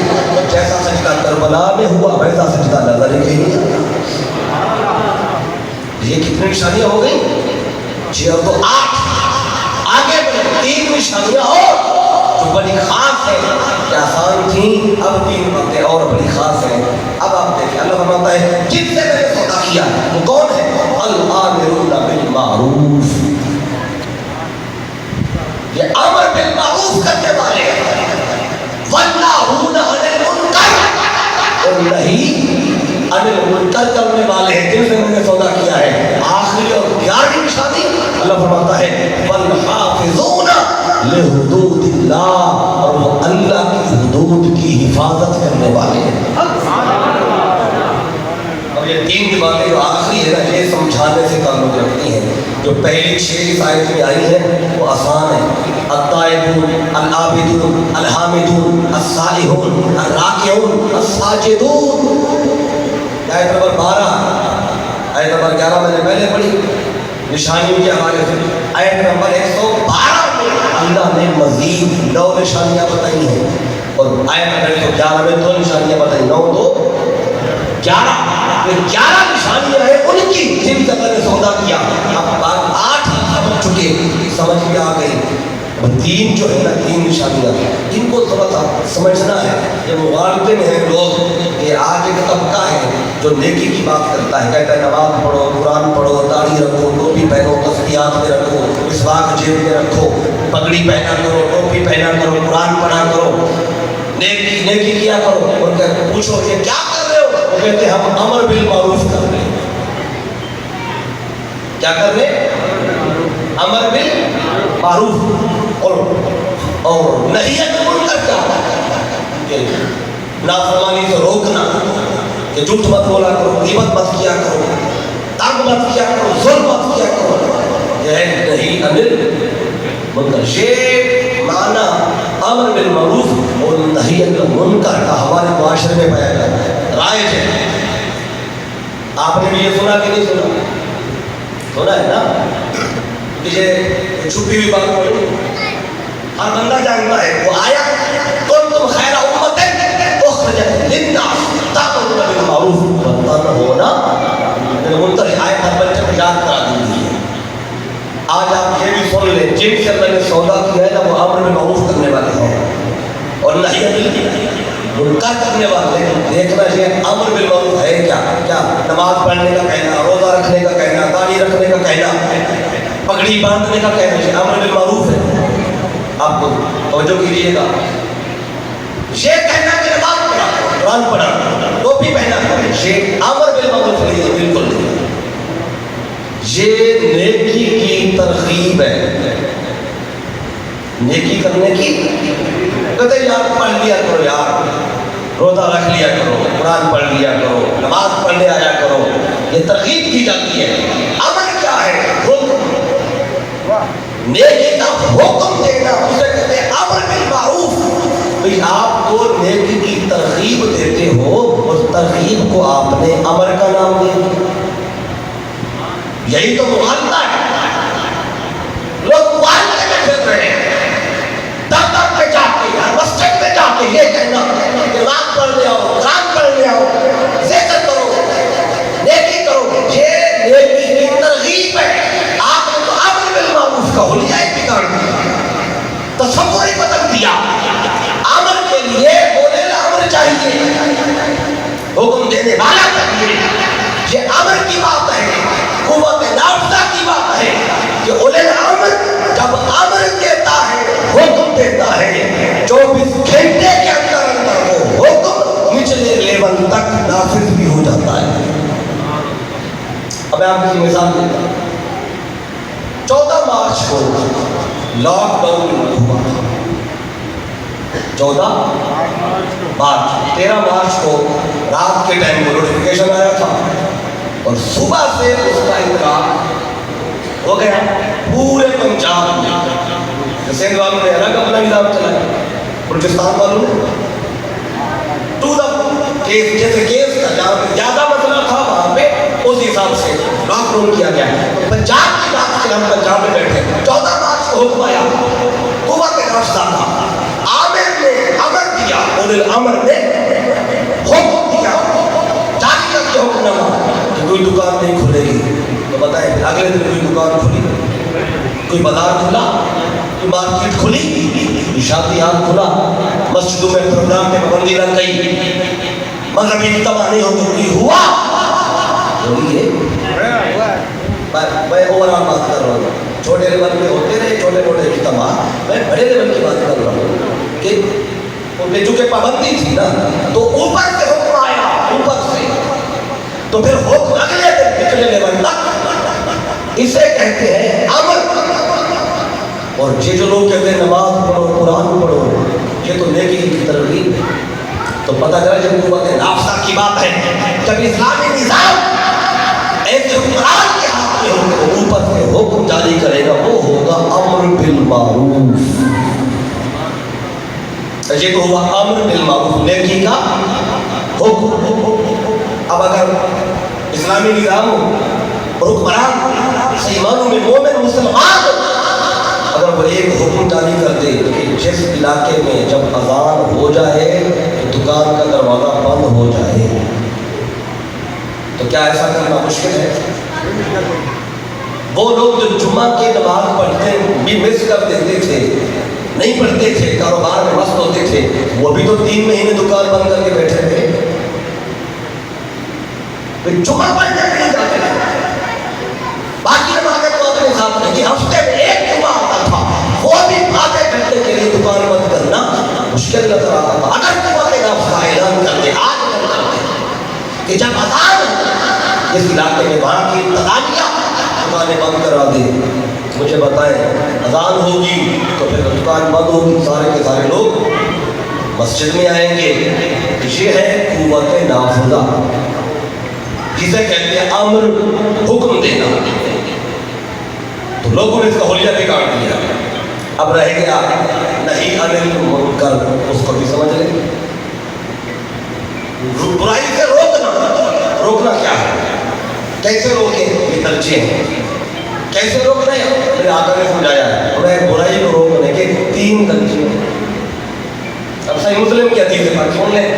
جیسا سجدہ کربلا میں ہوا ویسا سجدہ نظر ہی نہیں آتا. یہ کتنی نشانیاں ہو گئی؟ 6 اور 2 8. آگے 3 نشانیاں اور جو بڑی خاص ہے کہ آسان تھیں، اب 3 باتیں اور بڑی خاص ہیں. اب آپ دیکھیں اللہ فرماتا ہے جن سے میں نے سودا کیا وہ کون ہے؟ الآمرون بالمعروف، یہ امر بالمعروف کرنے والے ہیں. والناہون عن المنکر، اور نہیں عن المنکر کرنے والے ہیں جن سے میں نے سودا کیا ہے. آخری اور 11ویں نشانی اللہ فرماتا ہے والحافظون لحدود اللہ، اور وہ اللہ کی حدود کی حفاظت کرنے والے ہیں. اب یہ 3 باتیں جو آخری ہے نا، یہ سمجھانے سے تعلق رکھتی ہیں. جو پہلی 6 آیت میں آئی ہیں وہ آسان ہے. التائبون، العابدون، الحامدون، السائحون، الراکعون، الساجدون. آیت نمبر 12، آیت نمبر 11 میں نے پہلے پڑھی نشانیوں کے حوالے سے. آیت نمبر 112 میں اللہ نے مزید 9 نشانیاں بتائی ہیں، اور آیت نمبر 111 میں 2 نشانیاں بتائی. 9 2 11، یہ 11 نشانیاں ہیں ان کی جن سے اللہ نے سودا کیا. اب بات 8 سمجھ چکے، سمجھ میں آ گئی. 3 جو ہے نا 3 نشانیاں، ان کو تھوڑا سمجھنا ہے. یہ مغالطے میں ہیں لوگ، یہ آج ایک طبقہ ہے جو نیکی کی بات کرتا ہے، کہتا ہے نماز پڑھو، قرآن پڑھو، داڑھی رکھو، ٹوپی پہنو، تسبیحات میں رکھو، مسواک جیب میں رکھو، پگڑی پہنا کرو، ٹوپی پہنا کرو، قرآن پڑھا کرو، نیکی کیا کرو. اور پوچھو یہ کیا کر رہے ہو؟ وہ کہتے ہیں ہم امر بالمعروف کر رہے ہیں. کیا کر رہے ہیں؟ امر بالمعروف اور نہی عن المنکر. کیا نافرمانی سے روکنا، کہ جھوٹ مت بولا کرو، غیبت مت کیا کرو، تنگ مت کیا کرو، ظلم مت کیا کرو. یہ ہے نہی عن المنکر. یہ معنی امر بالمعروف اور نہی عن المنکر کا ہمارے معاشرے میں پایا جاتا ہے، رائج ہے. آپ نے بھی یہ سنا کہ نہیں سنا؟ سنا ہے نا. یہ چھپی ہوئی بات پڑھی، ہر بندہ جانتا ہے. وہ آیا کنتم خیر امت اخرجت للناس تأمرون بالمعروف وتنهون عن المنکر. آیت ہر بچے کو یاد کرا دی ہے. آج آپ یہ بھی سن لیں جن سے میں نے سودا کیا ہے نا وہ امر بالمعروف کرنے والے ہیں اور نہی عن المنکر کرنے والے. دیکھنا یہ امر بالمعروف ہے کیا؟ کیا نماز پڑھنے کا کہنا، روزہ رکھنے کا کہنا، داڑھی رکھنے کا کہنا، پگڑی باندھنے کا کہنا، یہ امر بالمعروف ہے. آپ کو توجہ کیجیے گا. یہ کہنا کہ نماز پڑھا، قرآن پڑھا، ٹوپی پہنا، یہ امر بالمعروف نہیں ہے، بالکل نہیں. یہ نیکی کی ترغیب ہے، نیکی کرنے کی. کہتے ہیں یار پڑھ لیا کرو، یار روزہ رکھ لیا کرو، قرآن پڑھ لیا کرو، نماز پڑھنے آیا کرو. یہ ترغیب کی جاتی ہے. امر کیا ہے؟ نیکی کا حکم دینا، اسے کہتے ہیں امر بالمعروف. بھئی آپ کو نیکی کی ترغیب دیتے ہو، اس ترغیب کو آپ نے امر کا نام دیا. یہی تو مغالطہ ہے. تصور ہی بدل دیا. امر کے لیے بولے امر چاہیے، حکم دینے والا چاہیے. یہ امر کی بات ہے، قوت نافذہ کی بات ہے کہ اولے الامر جب امر دیتا ہے، حکم دیتا ہے، 24 گھنٹے کے اندر وہ حکم نچلے لیول تک نافذ بھی ہو جاتا ہے. اب میں آپ کی مثال دیتا ہوں. 14 مارچ کو لاک ڈاؤن ہوا، 14 مارچ 13 مارچ کو رات کے ٹائم کو نوٹیفیکیشن آیا تھا اور صبح سے اس کا انقلاب ہو گیا پورے پنجاب میں. سندھ والوں نے الگ اپنا نظام چلایا، بلوچستان والوں نے ٹو دا کیس، جیسے کیس کا جہاں پہ زیادہ مسئلہ تھا وہاں پہ اس حساب سے لاک ڈاؤن کیا گیا. پنجاب کی بات سے ہم پنجاب میں بیٹھے، 14 مارچ کو حکم آیا، قوت نافذہ تھا، عامر نے امر دیا، اولے الامر نے حکم دیا، جاری کر کے حکم نامہ کہ کوئی دکان نہیں کھلے گی. تو بتائیں پھر اگلے دن کوئی دکان کھلی، کوئی بازار کھلا، کوئی مارکیٹ کھلی، کوئی شادیات کھلا، مسجدوں میں پروگرام میں پابندی لگ گئی، مذہبی اجتماع نہیں ہوتا کوئی ہوا. بولیے میں اوورآل بات کر رہا ہوں، چھوٹے لیول پہ ہوتے رہے چھوٹے موٹے اجتماع، میں بڑے لیول کی بات کر رہا ہوں کہ چونکہ پابندی تھی نا تو اوپر سے حکم آیا، اوپر سے تو پھر حکم اگلے دن نکلے لیول تک، اسے کہتے ہیں امر. اور یہ جو لوگ کہتے ہیں نماز پڑھو قرآن پڑھو، یہ تو نیکی کی ترغیب ہے. تو پتہ چلا جب قوت نافذہ کی بات ہے، جب اسلامی نظام ایسے حکمران کے ہاتھ میں ہو تو اوپر سے حکم جاری کرے گا، وہ ہوگا امر بالمعروف. یہ تو ہوا امر بالمعروف، نیکی کا حکم. اب اگر اسلامی نظام حکمران صحیح معنوں میں مومن مسلمان اگر وہ ایک حکم جاری کر دے کہ جس علاقے میں جب اذان ہو جائے تو دکان کا دروازہ بند ہو جائے، تو کیا ایسا کرنا مشکل ہے؟ وہ لوگ جو جمعہ کی نماز پڑھتے بھی مس کر دیتے تھے، نہیں پڑھتے تھے، کاروبار میں مست ہوتے تھے، وہ بھی تو 3 مہینے دکان بند کر کے بیٹھے تھے. جمعہ پڑھنے کے لیے جاتے تھے، باقی نمازیں تو اپنے ساتھ نہیں، ہفتے میں ایک جمعہ آتا تھا، وہ بھی آدھے گھنٹے کے لیے دکان بند کرنا مشکل نظر آتا تھا. اگر قوت نافذہ اعلان کر دے، آج کر دے کہ جب اذان اس علاقے میں وہاں کی انتظامیہ دکانیں بند کرا دے، مجھے بتائیں اذان ہوگی تو پھر دکان بند ہوگی، سارے کے سارے لوگ مسجد میں آئیں گے. یہ ہے قوت نافذہ، جسے کہتے ہیں امر، حکم دینا. تو لوگوں نے اس کا حلیہ بھی کاٹ دیا. اب رہ گیا نہیں عن المنکر، اس کو بھی سمجھ لیں. برائی سے روکنا، روکنا کیا ہے، کیسے روکیں، یہ درجے ہیں. کیسے روکنا ہے میرے آقا نے سمجھایا ہے، انہیں برائی کو روکنے کے 3 درجے ہیں. اب صحیح مسلم کی حدیث ہے، سن لیں،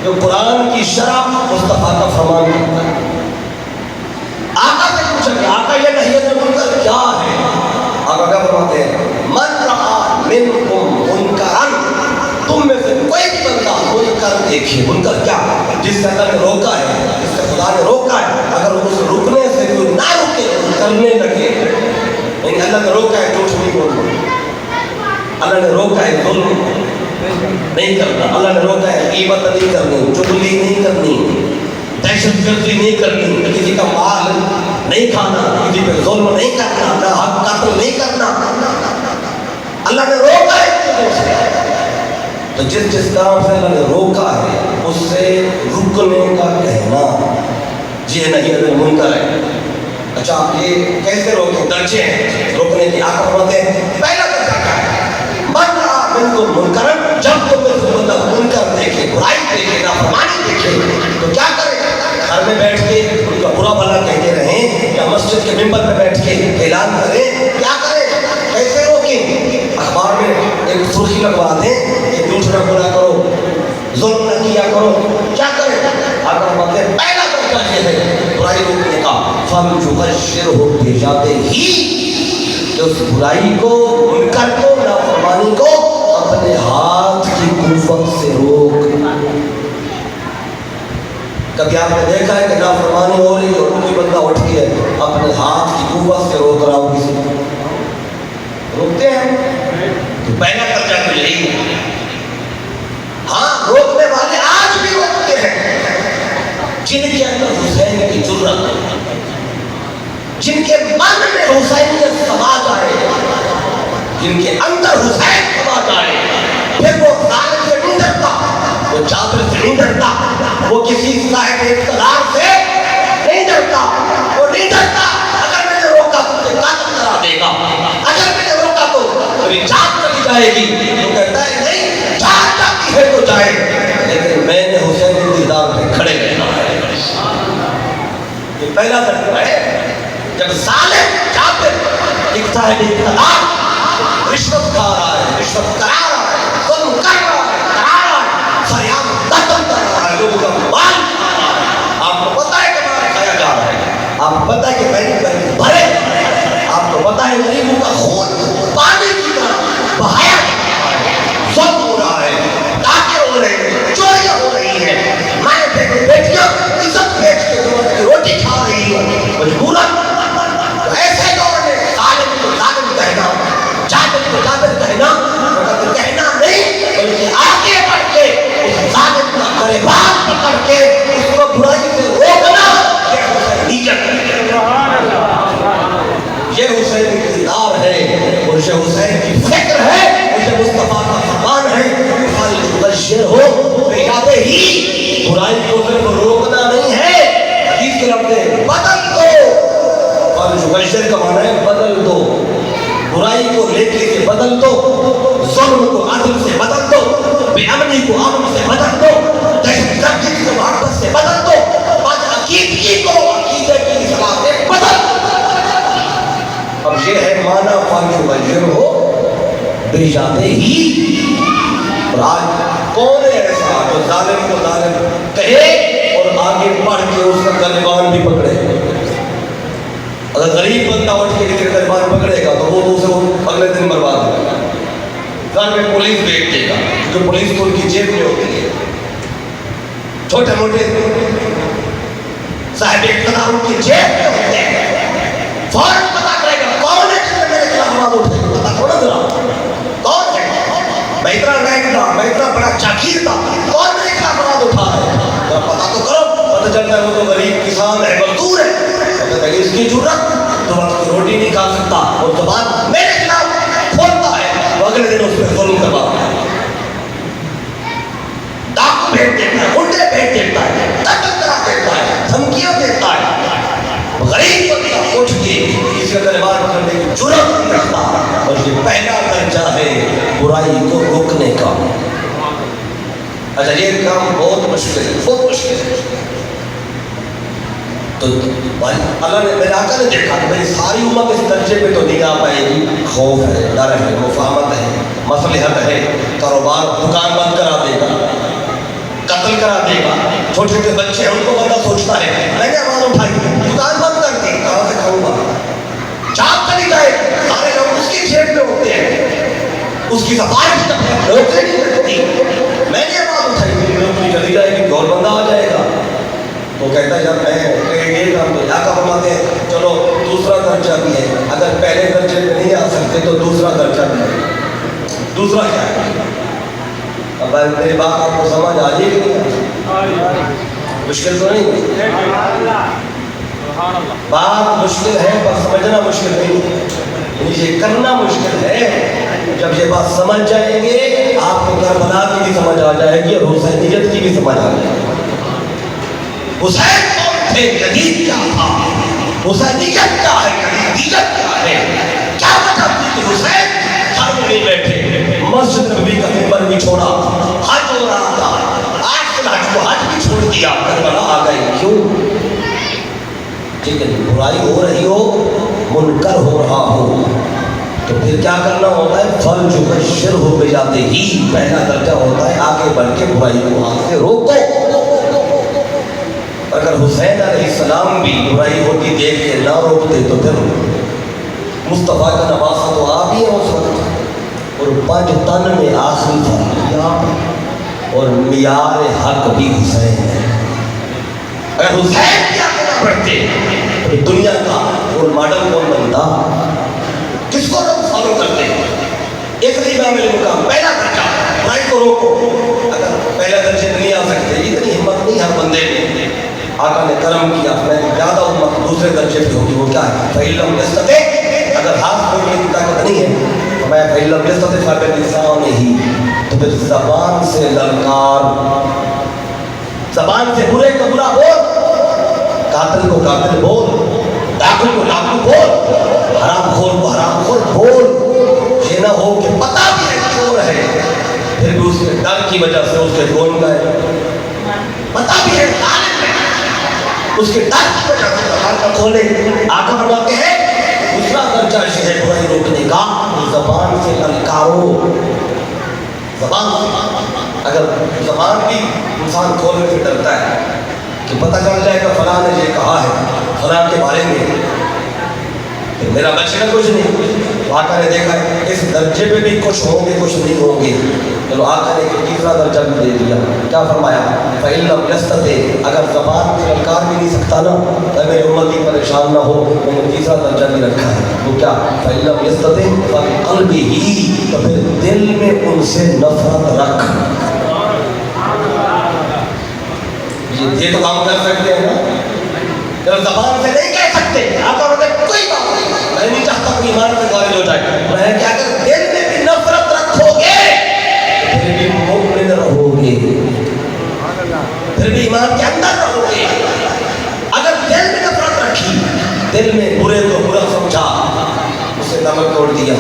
جو قرآن کی شرح مصطفیٰ کا فرمان کرتا ہے. آقا سے پوچھا کہ آقا یہ نہی عن المنکر کیا ہے؟ آقا کیا فرماتے ہیں؟ من رأى منکم منکرا، تم میں سے کوئی بھی بندہ منکر دیکھے. منکر کیا؟ جس سے اللہ نے روکا ہے، جس سے خدا نے روکا ہے، اگر اس رکنے سے کوئی نہ رکے کرنے لگے. نہیں، اللہ نے روکا ہے جھوٹ نہیں بولنا، اللہ نے روکا ہے ظلم نہیں کرنا، اللہ نے روکا ہے غیبت نہیں کرنی، چغلی نہیں کرنی، دہشت گردی نہیں کرنی، کسی کا مال نہیں کھانا، کسی پہ ظلم نہیں کرنا، نہ حق قتل نہیں کرنا. اللہ نے روکا ہے. تو جس کام سے اللہ نے روکا ہے اس سے رکنے کا کہنا یہ نہیں عن المنکر ہے. اچھا یہ کیسے روکیں؟ درجے ہیں روکنے کی. آقا فرماتے ہیں پہلا درجہ کیا ہے؟ من رأى منکم منکرا، جب تم میں سے بندہ منکر دیکھے، برائی دیکھے، نافرمانی دیکھے تو کیا کرے؟ گھر میں بیٹھ کے ان کا برا بھلا کہتے رہیں یا مسجد کے ممبر پہ بیٹھ کے اعلان کریں؟ کیا کریں؟ کیسے روکیں؟ اخبار میں ایک سرخی لگوا دیں کہ جھوٹ نہ بولا کرو، ظلم نہ کیا کرو. کیا کریں؟ آقا فرماتے ہیں پہلا درجہ یہ ہے برائی روکنے کا، فَلْيُبَشِّرْهُ بِالْجَادِ ہی، کہ اس برائی کو، منکر کو، نافرمانی کبھی آپ نے دیکھا ہے کہ نافرمانی ہو رہی ہے اور کوئی بندہ اٹھ کے اپنے ہاتھ کی قوت سے روک رہا ہو کسی کو؟ روکتے ہیں؟ تو پہلا درجہ تو یہی ہے. ہاں روکنے والے آج بھی روکتے ہیں جن کے اندر حسین کی جرت، جن کے من میں حسینیت سما جائے، جن کے اندر حسین سما جائے، پھر وہ ظالم سے نہیں ڈرتا، وہ جابر سے نہیں ڈرتا، وہ کسی صاحب اقتدار سے نہیں ڈرتا، وہ نہیں ڈرتا اگر میں نے روکا تو مجھے قتل کرا دے گا، اگر میں نے روکا تو میری جان چلی جائے گی. وہ کہتا ہے نہیں، جان جاتی ہے تو جائے، لیکن میں نے حسین کے دیدار پہ کھڑے رہنا ہے. یہ پہلا درجہ ہے. جب ظالم جابر ایک صاحب اقتدار رشوت کھا رہا ہے، رشوت کرا رہا ہے، ظلم کر رہا ہے، کرا رہا ہے، فریاد قتل کر رہا ہے، لوگوں کا مال کھا رہا ہے، آپ کو پتہ ہے کہ مال کھایا جا رہا ہے، آپ کو پتہ ہے کہ بینک بھرے، آپ کو پتہ ہے غریبوں کا خون پانی کی طرح بہایا جا رہا ہے، ظلم ہو رہا ہے، ڈاکے ہو رہے ہیں، چوریاں ہو رہی ہیں، مائیں بیٹیاں عزت بیچ کے دو روٹی کھا رہی ہیں مجبوراً. ایسے دور میں ظالم کو ظالم کہنا، جابر کو جابر کہنا، مگر کہنا نہیں بلکہ آگے بڑھ کے اس ظالم کا گریبان پکڑ کے اس کو برائی سے روکنا، یہ حسینیت ہے، یہ حسین کی کردار ہے، اور یہ حسین کی فکر ہے، اور یہ مصطفیٰ کا فرمان ہے. فَلْتُبَشِّرْ ہو بیادے ہی، برائی کو صرف روکنا نہیں ہے، حدیث کے لفظ ہے بدل دو. فَلْتُبَشِّرْ کا معنی ہے بدل دو، برائی کو نیکی سے بدل دو، ظلم کو عدل سے بدل دو، بے امنی کو امن سے بدل دو، دہشت گردی کو محبت سے بدل دو، بدعقیدگی کو عقیدے کی اصلاح سے بدل دو. اب یہ ہے معنی فَلْتُبَشِّرْ ہو بیادے ہی. اور آج کون ہے ایسا جو ظالم کو ظالم کہے اور آگے بڑھ کے اس کا گریبان بھی پکڑے؟ اگر غریب بندہ اٹھ کے کسی کا گریبان پکڑے گا تو وہ اسے اگلے دن برباد ہو جائے گا، گھر میں پولیس بھیج دے گا، کیونکہ پولیس تو ان کی جیب میں ہوتی ہے. چھوٹے موٹے صاحب اقتدار ان کی جیب میں ہوتے ہیں، فوراً پتا کرے گا کون ہے جس نے میرے خلاف آواز اٹھائی، پتا تھوڑا ذرا کون ہے. میں اتنا رینک تھا، میں اتنا بڑا جاگیر تھا، کون میرے خلاف آواز اٹھا ہے، ذرا پتا تو کرو. پتہ چلتا ہے وہ تو غریب کسان ہے، مزدور ہے، کہ اس کی ضرورت تو وقت کی روٹی نہیں کھا سکتا، اور زبان میرے خلاف کھولتا ہے، وہ اگلے دن اس پہ ظلم کرواتا ہے، ڈاکو بھیج دیتا ہے، گنڈے بھیج دیتا ہے، قتل کرا دیتا ہے، دھمکیاں دیتا ہے. غریب بندہ اٹھ کے کسی کا گریبان پکڑنے کی جرات نہیں رکھتا. اور یہ پہلا درجہ ہے برائی کو روکنے کا. اچھا یہ کام بہت مشکل ہے، بہت مشکل ہے. تو اللہ نے میرے آقا نے دیکھا کہ میری ساری امت اس درجے پہ تو نہیں آ پائے گی. خوف ہے، ڈر ہے، مفاہمت ہے، مصلحت ہے، کاروبار دکان بند کرا دے گا، قتل کرا دے گا، چھوٹے چھوٹے بچے ہیں ان کو بندہ سوچتا ہے میں نے آواز اٹھائی دکان بند کر دی، کہاں سے کھاؤں گا، چاپ چلی جائے، سارے لوگ اس کی جیب میں ہوتے ہیں، اس کی سفارش نوکری نہیں ملتی، میں نے آواز اٹھائی میری نوکری چلی جائے گی، اور بندہ آ جائے گا. تو کہتا ہے یار میں یہ کام تو یا کا فرماتے ہیں چلو دوسرا درجہ بھی ہے، اگر پہلے درجے میں نہیں آ سکتے تو دوسرا درجہ بھی ہے. دوسرا کیا ہے؟ اب میری بات آپ کو سمجھ آ جائے گی؟ مشکل تو نہیں، بات مشکل ہے پر سمجھنا مشکل نہیں، یہ کرنا مشکل ہے. جب یہ بات سمجھ جائیں گے آپ کو کربلا کی بھی سمجھ آ جائے گی اور حسینیت کی بھی سمجھ آ جائے گی. حسین کون تھے، یزید کیا تھا، حسینیت کیا ہے، یزیدیت کیا ہے، کیا وجہ تھی کہ حسین گھر میں نہیں بیٹھے، مسجد نبوی کا منبر بھی چھوڑا، حج ہو رہا تھا، آج کل حج کو حج بھی چھوڑ دیا، کربلا آ گئے. کیوں؟ لیکن برائی ہو رہی ہو، منکر ہو رہا ہو تو پھر کیا کرنا ہوتا ہے؟ فَلْتُبَشِّرْهُ بِجَادِهِ ہی پہلا درجہ ہوتا ہے آگے بڑھ کے برائی کو ہاتھ سے روکو. اگر حسین علیہ السلام بھی برائی ہوتی دیکھ کے نہ روکتے تو پھر مصطفیٰ کا نواسہ تو آپ ہی ہیں اس وقت. اور پنج تن میں آخری تھا اور معیار حق بھی حسین ہے. اگر حسین کی آگے نہ بڑھتے تو دنیا کا رول ماڈل کون بنتا؟ کس کو لوگ فالو کرتے؟ ایک امام علی مقام پہلا درجہ برائی کو روکو. اگر پہلا درجے نہیں آ سکتے، اتنی ہمت نہیں ہر بندے میں. آقا نے کرم کیا، میں زیادہ امت دوسرے درجے پہ ہوگی. وہ کیا ہے؟ فَإِلَّمْ يَسْتَطِعْ، اگر ہاتھ کھولنے کی طاقت نہیں ہے تو میں فَإِلَّمْ يَسْتَطِعْ فَبِلِسَانِهِ، تو پھر زبان سے للکار، زبان سے برے کو برا بول، قاتل کو قاتل بول، ڈاکو کو ڈاکو بول، حرام خور کو حرام خور بول. یہ نہ ہو کہ پتہ بھی ہے چور ہے پھر بھی اس کے ڈر کی وجہ سے اس کے گون گئے. پتہ بھی ہے ظالم ہے، اس کے ڈر کی وجہ سے زبان نہ کھولے. آقا فرماتے ہیں دوسرا درجہ یہ ہے برائی روکنے کا، زبان سے للکارو. زبان سے، اگر زبان بھی انسان کھولنے سے ڈرتا ہے کہ پتہ چل جائے کہ فلاں نے یہ کہا ہے فلاں کے بارے میں، پھر میرا بچے گا کچھ نہیں. آقا نے دیکھا ہے اس درجے پہ بھی کچھ ہوں گے کچھ نہیں ہوں گے، چلو آقا نے ایک تیسرا درجہ بھی دے دیا. کیا فرمایا؟ فَإِلَّمْ يَسْتَطِعْ، اگر زبان سے للکار بھی نہیں سکتا نا تو میری امتی پریشان نہ ہو، میں نے تیسرا درجہ بھی رکھا ہے. وہ کیا؟ فَإِلَّمْ يَسْتَطِعْ فَبِقَلْبِهِ، تو پھر دل میں ان سے نفرت رکھ. یہ تو کام کر سکتے ہیں نا، جب زبان سے نہیں کہہ سکتے. آقا بولتے کوئی بات نہیں، میں نہیں چاہتا کہ ایمان سے خارج ہو جائے، میں کیا کہ دل میں بھی نفرت رکھو گے پھر بھی مومن رہو گے، پھر بھی ایمان کے اندر رہو گے. اگر دل میں نفرت رکھی، دل میں برے کو برا سمجھا، اسے نمک توڑ دیا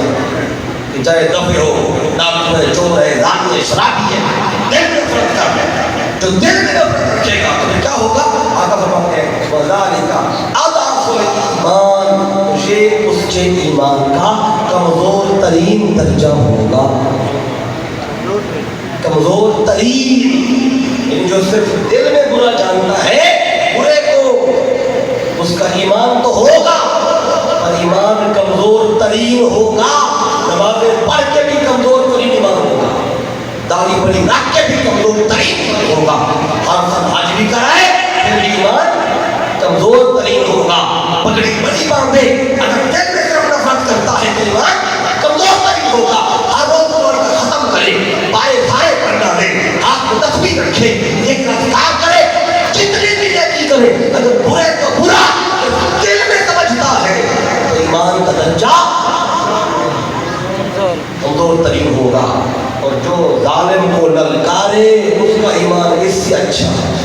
کہ چاہے دفع ہو، ڈاکو ہے، چور ہے، زانی ہے، شرابی ہے، دل میں نفرت کر. جو دل میں نفرت رکھے گا تو کیا ہوگا؟ آقا فرماتے ہیں وَذَلِكَ أَضْعَفُ الْإِيمَانِ، یہ اس کے ایمان کا کمزور ترین درجہ ہوگا. کمزور ترین، یعنی جو صرف دل میں برا جانتا ہے، برے کو، اس کا ایمان تو ہوگا پر ایمان کمزور ترین ہوگا. نمازیں پڑھ کے بھی کمزور ترین ایمان ہوگا، داڑھی بڑی رکھ کے بھی کمزور ترین ہوگا، ہر سال حج بھی کرائے پھر بھی ایمان کمزور ترین ہوگا. پگڑی بڑی باندھے اگر دل میں صرف نفرت کرتا ہے تو ایمان کمزور ترین ہوگا. ہر روز قرآن کا ختم کرے، بائیں بائیں پڑھ ڈالے، ہاتھ کو تسبیح رکھے، ایک اذکار کرے، جتنی بھی نیکی کرے، اگر برے تو برا دل میں سمجھتا ہے تو ایمان کا درجہ کمزور ترین ہوگا. اور جو ظالم کو للکارے اس کا ایمان اس سے اچھا ہے،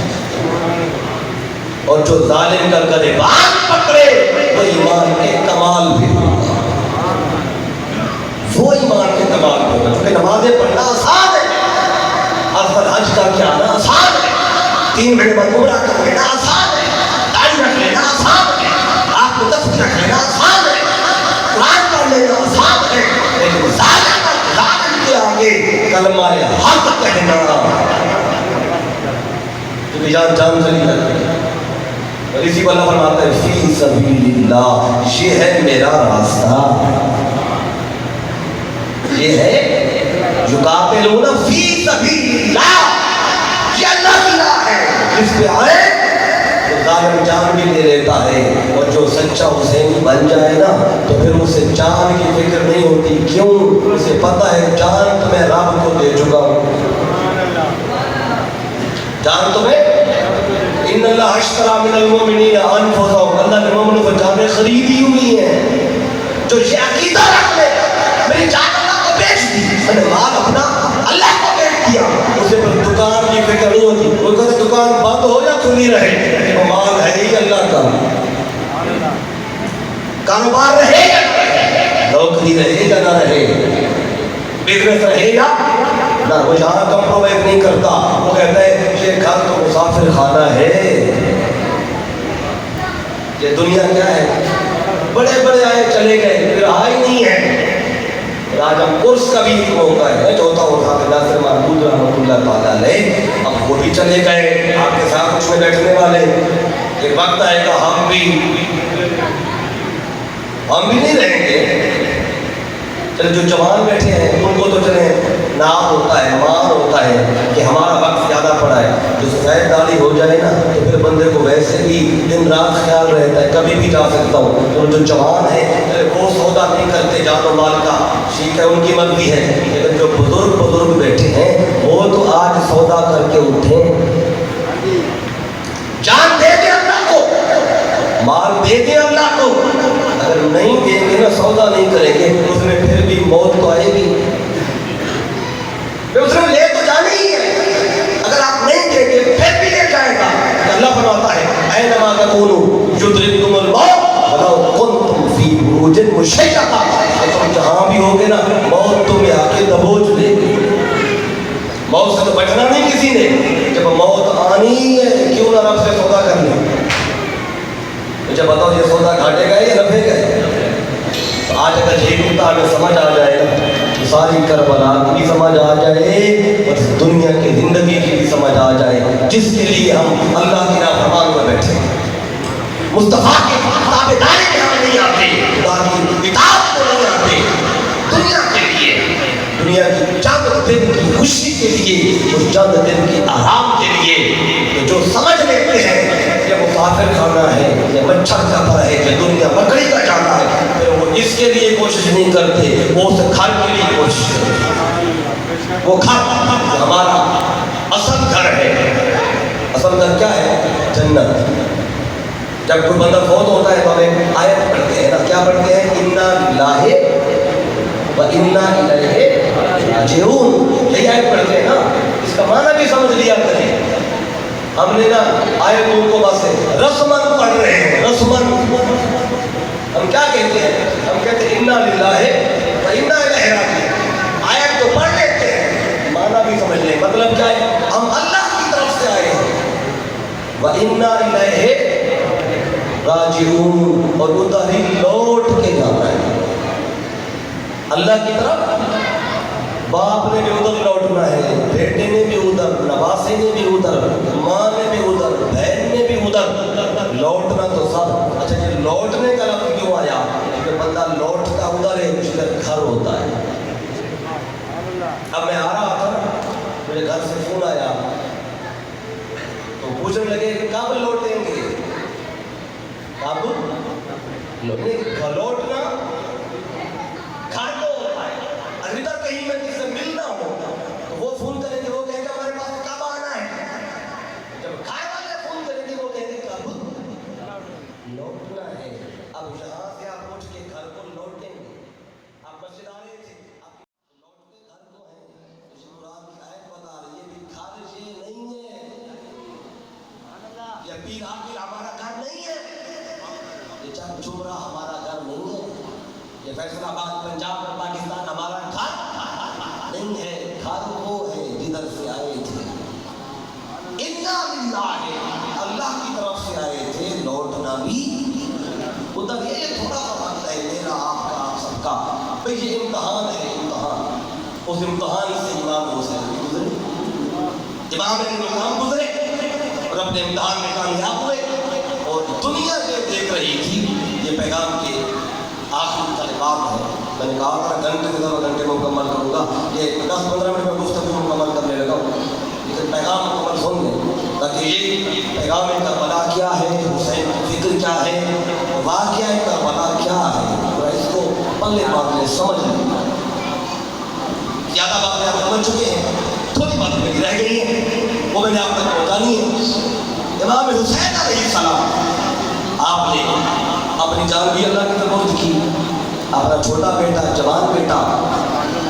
اور جو ظالم کا گریبان پکڑے وہ ایمان کے کمال بھی ہوگا، وہ ایمان کے کمال ہوگا. کیونکہ نمازیں پڑھنا آسان ہے، ہر سال حج کر کے آنا آسان ہے، 3 مہینے بعد عمرہ کر لینا آسان ہے، داڑھی رکھ لینا آسان ہے، آپ کو تسبیح رکھ لینا آسان ہے، قرآن پڑھ لینا آسان ہے. لیکن ظالم کے آگے کلمہ حق کہنا جو کہ جان سے نہیں لگتی. اور اسی کو اللہ فرماتا ہے فی سبیل اللہ، یہ ہے میرا راستہ، یہ ہے یقاتلون فی سبیل اللہ، یہ اللہ کی راہ ہے. جس پہ آئے تو ظالم جان بھی لے لیتا ہے، اور جو سچا حسینی بن جائے نا تو پھر اسے جان کی فکر نہیں ہوتی. کیوں؟ اسے پتہ ہے جان تو میں رب کو دے چکا ہوں. جان تو میں ان اللہ اشترى من المؤمنین انفسهم، اللہ نے مومنوں کو جانیں خریدی ہوئی ہیں. جو یہ عقیدہ رکھ لے میری جان اللہ کو بیچ دی، میں نے مال اپنا اللہ کو بیچ دیا، اسے پر دکان کی فکر نہیں ہوتی. وہ کہتے دکان بند ہو یا کھلی رہے، وہ مال ہے ہی اللہ کا. کاروبار رہے یا نہ رہے، نوکری رہے یا نہ رہے، بزنس رہے یا نہ، وہ یہاں کمپرومائز نہیں کرتا. وہ کہتا ہے یہ گھر تو مسافر خانہ ہے، یہ دنیا کیا ہے، بڑے بڑے آئے چلے گئے پھر آئے نہیں ہے. آج ہم کورس کا بھی موقع ہے، چوتھا ہوتا ہے ناصر محمود رحمۃ اللہ تعالیٰ علیہ، اب وہ بھی چلے گئے آپ کے ساتھ کچھ میں بیٹھنے والے. ایک وقت آئے گا ہم بھی نہیں رہیں گے. چلے جو جوان بیٹھے ہیں ان کو تو چلے نام ہوتا ہے، مان ہوتا ہے کہ ہمارا وقت زیادہ پڑا ہے. جو سفید داڑھی ہو جائے نا تو پھر بندے کو ویسے بھی جا سکتا ہوں. اور جو جوان ہیں وہ سودا نہیں کرتے جان و مال کا، ٹھیک ہے ان کی مرضی ہے، لیکن جو بزرگ بیٹھے ہیں وہ تو آج سودا کر کے اٹھے. جان دے دے اللہ کو، مال دے دے اللہ کو، اگر نہیں دیں گے نا، سودا نہیں کریں گے، اس میں پھر بھی موت تو آئے گی، اس میں لے تو جانے ہی ہے. اگر آپ نہیں دیں گے پھر بھی لے جائے گا. اللہ فرماتا ہے اینما تکونوا یدرککم الموت ولو کنتم فی بروج مشیدہ. تم جہاں بھی ہوگے نا، موت تمہیں آ کے دبوچ لے گی. موت سے تو بچنا نہیں کسی نے. جب موت آنی ہی ہے کیوں نہ رب سے سودا کر لیں. مجھے بتاؤ یہ سودا گھاٹے گئے یا نفع گئے؟ آج اگر یہ نقطہ ہمیں سمجھ آ جائے نا، ساری کربلا کی بھی سمجھ آ جائے اور دنیا کی زندگی کی بھی سمجھ آ جائے، جس کے لیے ہم اللہ کی نافرمان میں بیٹھے ہیں. مصطفیٰ کے تابعداری میں ہم نہیں آتے، خدا کی اطاعت کو نہیں آتے. دنیا کے لیے، دنیا کی چند دن کی خوشی کے لیے، اس چند دن کی آرام کے لیے جو سمجھ لیتے ہیں کہ مسافر کھانا ہے یا مچھر کا پرہیز ہے، دنیا بکری کا جانا ہے، پھر وہ اس کے لیے کوشش نہیں کرتے، وہ اس گھر کے لیے کوشش کرتے. وہ گھر ہمارا اصل گھر ہے. اصل گھر کیا ہے؟ جنت. جب کوئی بندہ فوت ہوتا ہے تو ہمیں آیت پڑھتے ہیں نا، کیا پڑھتے ہیں؟ انا للہ و انا الیہ راجعون. یہی آیت پڑھتے ہیں نا. اس کا معنی بھی سمجھ لیا کریں. ہم نے نا آیتوں کو بس رسمن پڑھ رہے ہیں، رسمن. ہم کیا کہتے ہیں؟ ہم کہتے ہیں انا للہ و انا الیہ راجعون. آیت تو پڑھ لیتے ہیں، معنی بھی سمجھ لیں. مطلب کیا ہے؟ ہم اللہ کی طرف سے آئے ہیں و انا الیہ راجعون، اور ادھر ہی لوٹ کے جانا ہے اللہ کی طرف. باپ نے بھی ادھر لوٹنا ہے، بیٹے نے بھی ادھر، نواسے نے بھی ادھر، ماں نے بھی ادھر، بہن نے بھی ادھر. لوٹنا تو سب. اچھا یہ لوٹنے کا لفظ کیوں آیا؟ کہ بندہ لوٹتا ادھر ہے جدھر گھر ہوتا ہے. اب میں آ رہا تھا نا، میرے گھر سے فون آیا تو پوچھنے لگے کہ کب لوٹیں گے؟ کب لوٹنا گھر کو ہوتا ہے. اگر ادھر کہیں میں کسی سے ملنا ہو تو وہ فون کریں گے، وہ کہیں گے ہمارے پاس کب آنا ہے. جب گھر والے فون کریں گے وہ کہیں گے کب لوٹنا ہے. اب یہاں سے آپ اٹھ کے گھر کو لوٹیں گے. آپ مسجد آ رہے تھے، آپ لوٹتے گھر کو ہیں. اس قرآن کی آیت بتا رہی ہے کہ گھر یہ نہیں ہے، یہ پیر عاقل ہمارا گھر نہیں ہے، یہ چک چمرہ ہمارا گھر نہیں ہے، یہ فیصل آباد پنجاب اور پاکستان ہمارا گھر نہیں ہے. گھر وہ ہے جدھر سے آئے تھے. انا للہ، اللہ کی طرف سے آئے تھے، لوٹنا بھی ادھر. یہ تھوڑا سا وقت ہے میرا، آپ کا، آپ سب کا. بھئی یہ امتحان ہے، امتحان. اس امتحان سے امام حسین گزرے، امام الامام گزرے اور اپنے امتحان میں کامیاب ہوئے. اور دنیا یہ دیکھ رہی تھی. یہ پیغام کے آخری کلمات ہے. میں نے کہا تھا گھنٹے سے زیادہ گھنٹے میں مکمل کروں گا. یہ 10-15 منٹ میں گفتگو مکمل کرنے لگا ہوں، لیکن پیغام مکمل سن لیں تاکہ یہ پیغام کربلا کیا ہے، حسین کی فکر کیا ہے، واقعہ کربلا کیا ہے، اور اس کو پلے باندھ لیں، سمجھ لیں. زیادہ باتیں آپ سمجھ چکے ہیں، تھوڑی باتیں میری رہ گئی ہیں، وہ میں نے آپ تک پہنچانی ہے. امام حسین علیہ السلام، آپ نے اپنی جان بھی اللہ کی طرف کی، اپنا چھوٹا بیٹا، جوان بیٹا.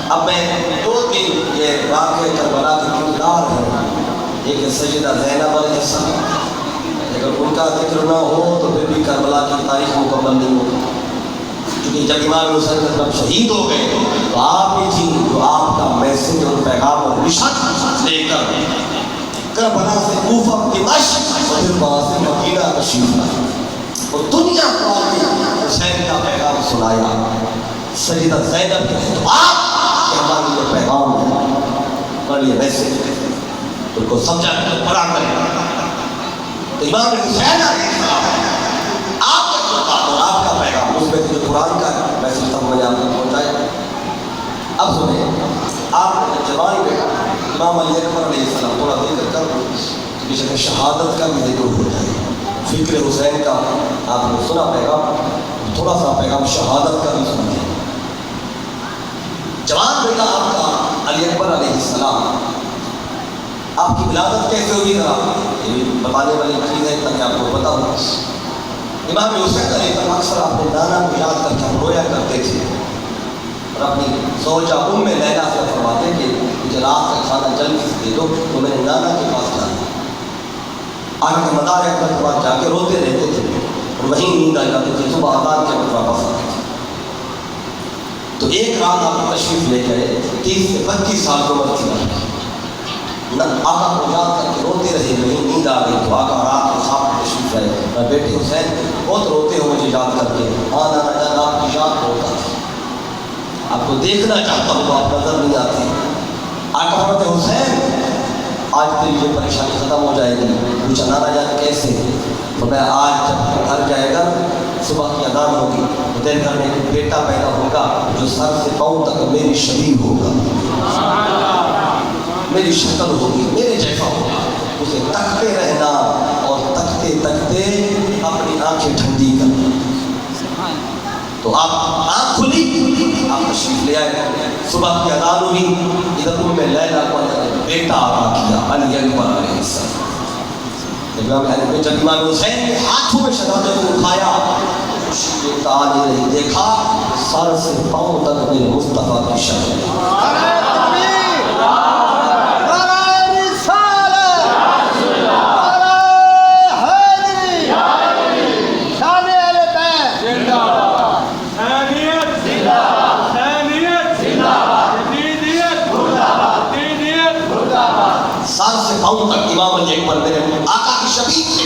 اب میں 2-3 یہ واقعہ کربلا کے کردار ہیں. ایک سیدہ زینب علیہ السلام، اگر ان کا ذکر نہ ہو تو پھر بھی کربلا کی تاریخ مکمل نہیں ہوگی. کیونکہ جب امام حسین جب شہید ہو گئے تو آپ ہی تھی جو آپ کا میسج اور پیغام اور مشن لے کر کربلا سے کوفہ، دمشق اور پھر وہاں سے مدینہ تشریف لائے اور دنیا کو حسین کا پیغام سنایا. سیدہ زینب کہتے تو آپ کہ ہمارے لیے پیغام ہے، ہمارے لیے میسج ہے، ان کو سمجھا کر پڑھا کریں. تو امام حسین علیہ السلام آپ کا خطاب اور آپ کا پیغام، اس میں جو قرآن کا میسج تک میں نے آپ تک پہنچایا. اب سنیں، آپ جوان بیٹا امام علی اکبر علیہ السلام، تھوڑا ذکر کر دو بے شک شہادت کا بھی ذکر ہو جائے. فکر حسین کا آپ نے سنا پیغام، تھوڑا سا پیغام شہادت کا بھی سنتے ہیں۔ جوان بیٹا آپ کا علی اکبر علیہ السلام، آپ کی ولادت کیسے ہوئی ذرا یہ بتانے والی چیز ہے تاکہ آپ کو پتہ ہو۔ امام حسین علیہ السلام اکثر اپنے نانا کو یاد کر کے رویا کرتے تھے اور اپنی زوجہ ام لیلا سے فرماتے کہ مجھے رات کا کھانا جلدی سے دے دو تو میں نے نانا کے پاس جانا۔ آگے کے مدار اکبر کے بعد جا کے روتے رہتے تھے اور وہیں نیند آ جاتی تھی، صبح آزاد کے بعد واپس آتے تھے۔ تو ایک رات آپ تشریف لے گئے، 30 سے 25 سال کی عمر تھی، آقا کو یاد کر کے روتے رہے، وہیں نیند آ گئی تو آقا رات کو خواب میں تشریف لائے، میں بیٹے حسین بہت روتے ہو مجھے یاد کر کے، ہاں نانا جان آپ کی یاد ہوتا تھی، آپ کو دیکھنا چاہتا ہوں آپ نظر نہیں آتے۔ آقا فرماتے حسین آج تیری یہ پریشانی ختم ہو جائے گی۔ پوچھا نانا جان کیسے؟ تو میں آج جب گھر جائے گا صبح کی اذان ہوگی تو تیرے گھر میں ایک بیٹا پیدا ہوگا جو سر سے پاؤں تک میری شبیہ ہوگا، میری شکل ہوگی، میرے جیسا ہوگا، اسے تکتے رہنا اور تکتے تکتے اپنی آنکھیں ٹھنڈی کرنا۔ تو آپ آنکھ کھلی، آپ تشریف لے آئے، صبح کی اذان ہوئی، ادھر ام لیلا کو بیٹا عطا کیا علی اکبر علیہ السلام۔ جب امام حسین کے ہاتھوں میں شہادت کو اٹھایا خوشی تانے نہیں دیکھا، سر سے پاؤں تک میرے مصطفیٰ کی شکل۔ امام علی اکبر میرے آقا کی شبیہ تھے۔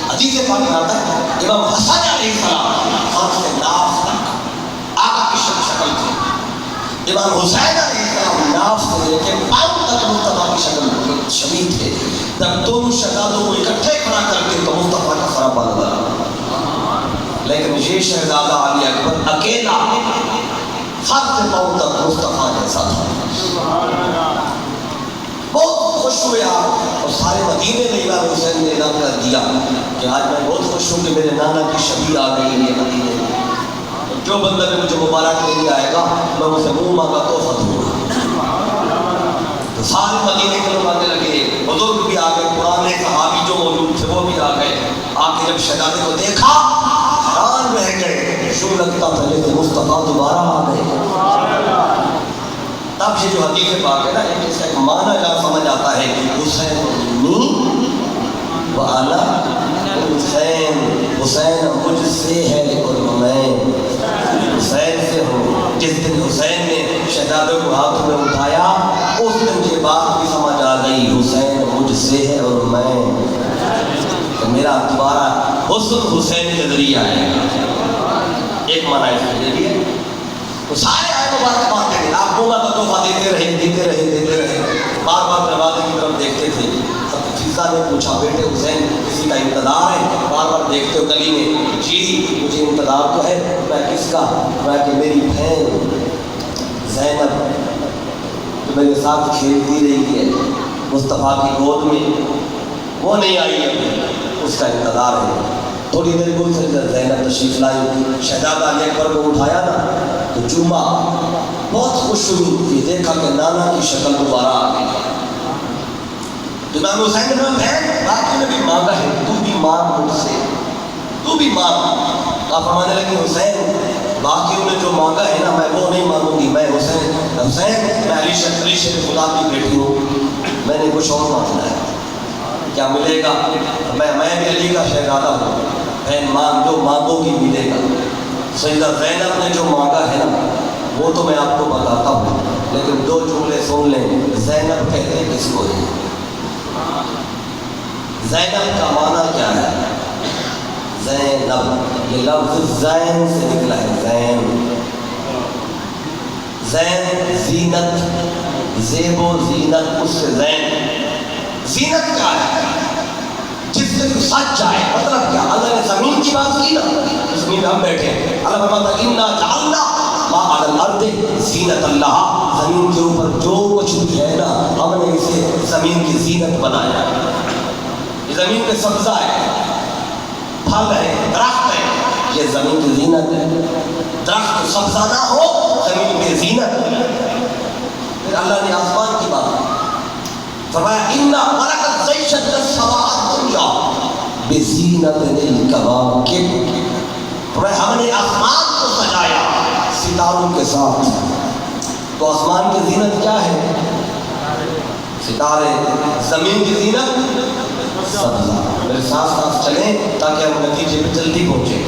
حدیث پاک میں آتا ہے امام حسن علیہ السلام سر سے ناف تک آقا کی شکل تھی، امام حسین علیہ السلام ناف سے لے کے پاؤں تک مصطفیٰ کی شکل شبیہ تھے۔ جب دونوں شہزادوں کو اکٹھے کھڑا کرتے تو مصطفیٰ کا سراپا نظر آتا، لیکن یہ شہزادہ علی اکبر اکیلا سر سے پاؤں تک مصطفیٰ جیسا تھا۔ بہت خوش ہوئے آپ، اور سارے مدینے میں امام حسین نے اعلان کر دیا کہ آج میں بہت خوش ہوں کہ میرے نانا کی شبیہ آ گئی ہے مدینے میں، جو بندہ بھی مجھے مبارک لینے آئے گا میں اسے منہ مانگا تحفہ دوں گا۔ تو سارے مدینے کے لوگ آنے لگے، بزرگ بھی آ گئے، پرانے صحابی جو موجود تھے وہ بھی آ گئے، آ کے جب شہزادے کو دیکھا حیران رہ گئے، شو لگتا تھا جیسے مصطفیٰ دوبارہ آ گئے۔ تب یہ جو حدیث پاک ہے نا اس کا ایک معنی جب سمجھ آتا ہے حسین و انا حسین، حسین مجھ سے ہے اور میں حسین سے ہوں۔ جس دن حسین نے شہزادوں کو ہاتھ میں اٹھایا اس دن یہ بات بھی سمجھ آ گئی حسین مجھ سے ہے اور میں، تو میرا دوبارہ حسن حسین کے ذریعے آئے گا۔ ایک معنی اس کے ذریعے تو سارے آئے مبارک بات کریں، آپ مولا کا تحفہ دیتے رہے، بار بار دروازے کی طرف دیکھتے تھے۔ فضا نے پوچھا بیٹے حسین کسی کا انتظار ہے؟ بار بار دیکھتے ہو گلی میں، جی مجھے انتظار تو ہے۔ میں کس کا؟ میں کہ میری بہن زینب جو میرے ساتھ کھیلتی رہی ہے مصطفیٰ کی گود میں، وہ نہیں آئی ہے، اس کا انتظار ہے۔ تھوڑی دیر گل سے زینب تشریف لائی، شہزادہ علی اکبر کو اٹھایا نا تو چوما، بہت خوش ہوئی یہ دیکھا کہ نانا کی شکل دوبارہ آ گئی۔ امام حسین نے بہن باقی نے بھی مانگا ہے، تو بھی مانگ مجھ سے، تو بھی مانگ۔ آپ فرمانے لگے حسین باقیوں نے جو مانگا ہے نا میں وہ نہیں مانگوں گی، میں حسین میں علی شریف خدا کی بیٹی ہوں، میں نے کچھ اور مانگنا ہے، کیا ملے گا؟ میں بھی علی کا شہزادہ ہوں، بہن مانگ جو مانگو گی ملے گا۔ سیدہ زینب نے جو مانگا ہے نا وہ تو میں آپ کو بتاتا ہوں، لیکن دو جملے سن لیں۔ زینب کہتے کس کو ہے؟ زینب کا معنی کیا ہے؟ زینب یہ لفظ زین سے نکلا ہے، زین، زین زینت، زیب و زینت، اس سے زین۔ زینت کیا ہے؟ جس سے تو سچ جائے، مطلب کیا؟ اللہ نے زمین کی بات کی نا، زمین میں ہم بیٹھے ہیں، اللہ فرماتا ہے اِنَّا جَعَلْنَا مَا عَلَى الْأَرْضِ زِینَةً لَهَا، زمین کے اوپر جو کچھ بھی ہے نا ہم نے اسے زمین کی زینت بنایا ہے۔ یہ زمین پہ سبزہ ہے، پھل ہے، درخت ہے، یہ زمین کی زینت ہے. درخت سبزہ نہ ہو، زمین میں زینت ہے. پھر اللہ نے آسمان کی بات فرمایا اِنَّا وَلَقَدْ زَيَّنَّا السَّمَاءَ الدُّنْيَا بِزِینَةٍ الْکَوَاکِبِ. ہم نے آسمان کو سجایا ستاروں کے ساتھ. تو آسمان کی زینت کیا ہے؟ ستارے. زمین کی زینت سبزہ. میرے ساتھ ساتھ چلیں تاکہ ہم نتیجے پہ جلدی پہنچیں.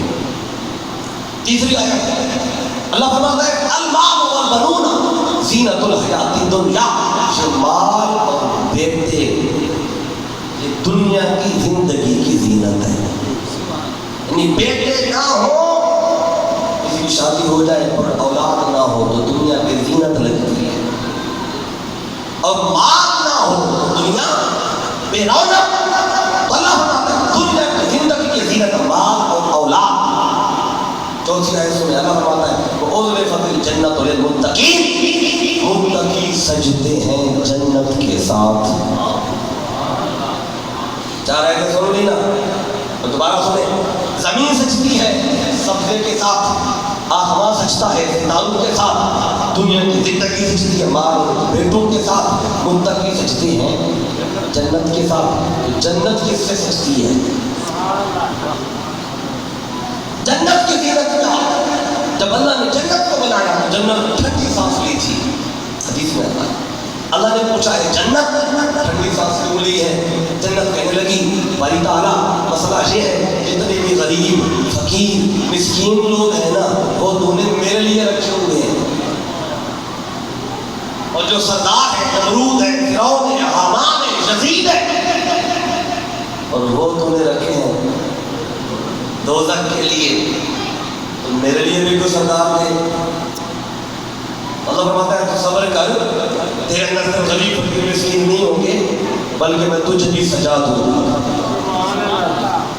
تیسری آیت اللہ فرماتا ہے المال والبنون زینت الحیات الدنیا. جو مال اور بیٹے یہ دنیا کی زندگی کی زینت ہے. یعنی بیٹے نہ ہو، کسی کی شادی ہو جائے پر اولاد نہ ہو تو دنیا کی زینت لگتی ہے. اور مال نہ ہو تو دنیا بے رونق. اللہ فرماتا ہے دنیا کی زندگی کی زینت مال اور اولاد. چوتھی آیت میں اللہ فرماتا ہے وَأُزْلِفَتِ الْجَنَّةُ لِلْمُتَّقِينَ. متقی سجدے ہیں جنت کے ساتھ. چار آیتیں سن لی نا، تو دوبارہ سنیں. زمین سجدی ہے سبزے کے ساتھ، آسمان سجدہ ہے ستاروں کے ساتھ، دنیا کی زندگی سجدی ہے مال اور بیٹوں کے ساتھ، متقی سجدے ہیں جنت کے ساتھ. جنت کس سے سجدی ہے؟ جنت کی زینت کیا؟ جب اللہ نے جنت کو بنایا جنت ٹھنڈی سانس لی تھی. حدیث میں آتا ہے اللہ نے پوچھا ہے جنت ٹھنڈی سانس کیوں لی ہے؟ جنت کہنے لگی باری تعالیٰ مسئلہ یہ ہے جتنے بھی غریب فقیر مسکین لوگ ہیں نا وہ تو نے میرے لیے رکھے ہوئے ہیں. اور جو سردار ہے نمرود ہے فرعون ہے حامان ہے یزید ہے اور وہ تو نے رکھے ہیں دوزخ کے لیے. تو میرے لیے بھی کوئی سردار دے. اللہ فرماتا ہے تو صبر کر، تیرے اندر سے غریب فقیر مسکین نہیں ہوں گے بلکہ میں تجھے بھی سجا دوں گا.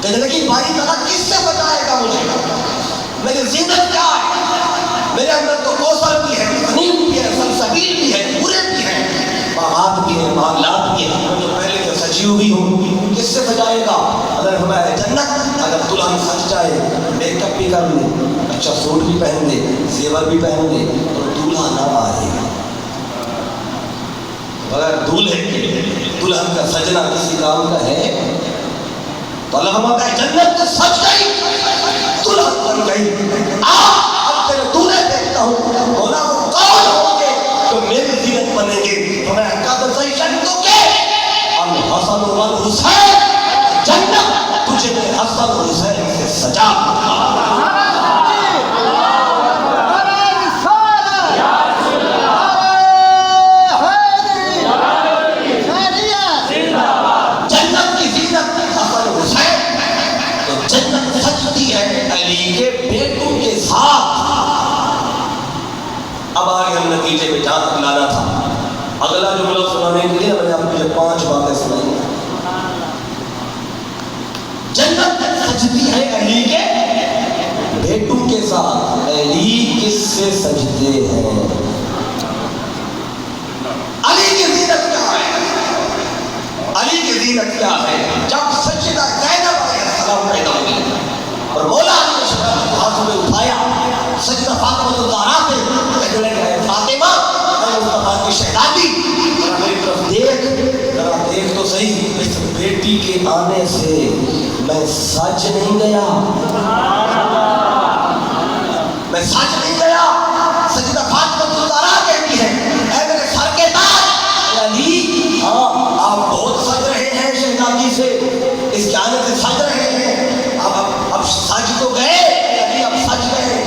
کہنے لگی بھائی تعالیٰ کس سے بچائے گا مجھے؟ میری زینت کیا ہے؟ میرے اندر تو کوثر بھی ہے، غنیم بھی ہے، سلسبیل بھی ہے، پورے بھی ہیں، باغات بھی ہیں، باغلات بھی ہیں. میں تو پہلے سے سجی ہوئی ہوں، کس سے سجائے گا؟ اللہ نے فرمایا جنت اگر دلہن سج جائے میک اپ بھی کر لے، اچھا سوٹ بھی پہن لے، زیور بھی پہن لے اور دولہا نہ آئے گا. اگر دلہن کا سجنا کسی کام کا ہے تو اللہ فرماتا ہے جنت تو سج گئی، دلہن بن گئی. اب تیرے دولہے دیکھتا ہوں بولا وہ کون ہوں گے جو میری زینت بنیں گے. تو میں قد زینتک الحسن والحسین. جنت تجھے میں حسن و حسین سے سجا. جنت کی زینت حسن و حسین. تو جنت سجتی ہے علی کے بیٹوں کے ساتھ. اب آگے ہم نتیجے پہ جان تک لانا تھا. اگلا جملہ سنانے کے لیے میں نے آپ کو 5 باتیں سنائی. جنت سجدی ہے علی کے بیٹوں کے ساتھ. علی کس سے سجدے ہیں؟ علی کی زینت کیا ہے؟ علی کی زینت کیا ہے؟ جب سجدہ زینب علیہ السلام پیدا ہوئی اور مولا علی نے شرف ہاتھوں میں اٹھایا سجدہ فاطمہ الزہرا سے کہنے لگے فاطمہ اے مصطفیٰ کی شہزادی میری طرف دیکھ تو صحیح. اس بیٹی کے آنے سے میں سج نہیں گیا، میں سج نہیں گیا. سجدہ فاطمہ الزہرا کہتی ہے اے میرے سر کے تاج علی، ہاں آپ بہت سج رہے ہیں شہزادی سے، اس کے آنے سے سج رہے ہیں. اب سج تو گئے علی، اب سج گئے.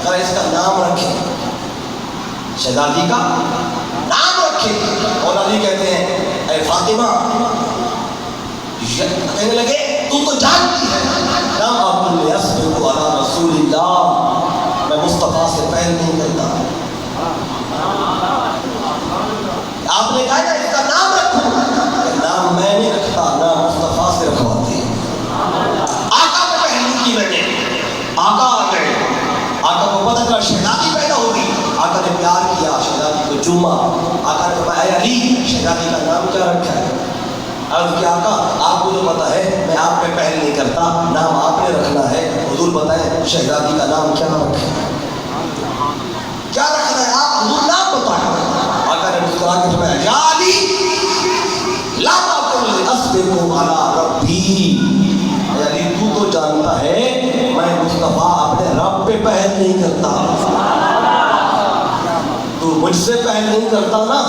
ذرا اس کا نام رکھیں، شہزادی کا نام رکھیں. اور علی کہتے ہیں اے فاطمہ، کہنے لگے تو جانتی ہے نام عبد الیسبق علی رسول اللہ، میں مصطفیٰ سے پہل نہیں کرتا. آپ نے کہا نا اس کا نام رکھوں، نام میں نہیں رکھتا، نام مصطفیٰ سے رکھواتے ہیں. آقا پہ پہلی کی میں نے، آقا آ گئے، آقا کو پتہ چلا شہزادی پیدا ہوگی. آقا نے پیار کیا، شہزادی کو چوما. آقا نے فرمایا اے علی شہزادی کا نام کیا رکھا ہے؟ عرض کیا آقا آپ کو تو پتا ہے میں آپ پہ پہل نہیں کرتا، نام آپ نے رکھنا ہے، حضور بتائیں شہزادی کا نام کیا رکھیں، کیا رکھنا ہے آپ، حضور نام بتائیں۔ آقا نے مسکرا کے فرمایا یا علی لا تقل اصبر علی ربی، اے علی تو تو جانتا ہے میں مصطفیٰ اپنے رب پہ پہل نہیں کرتا، تو مجھ سے پہل نہیں کرتا نا،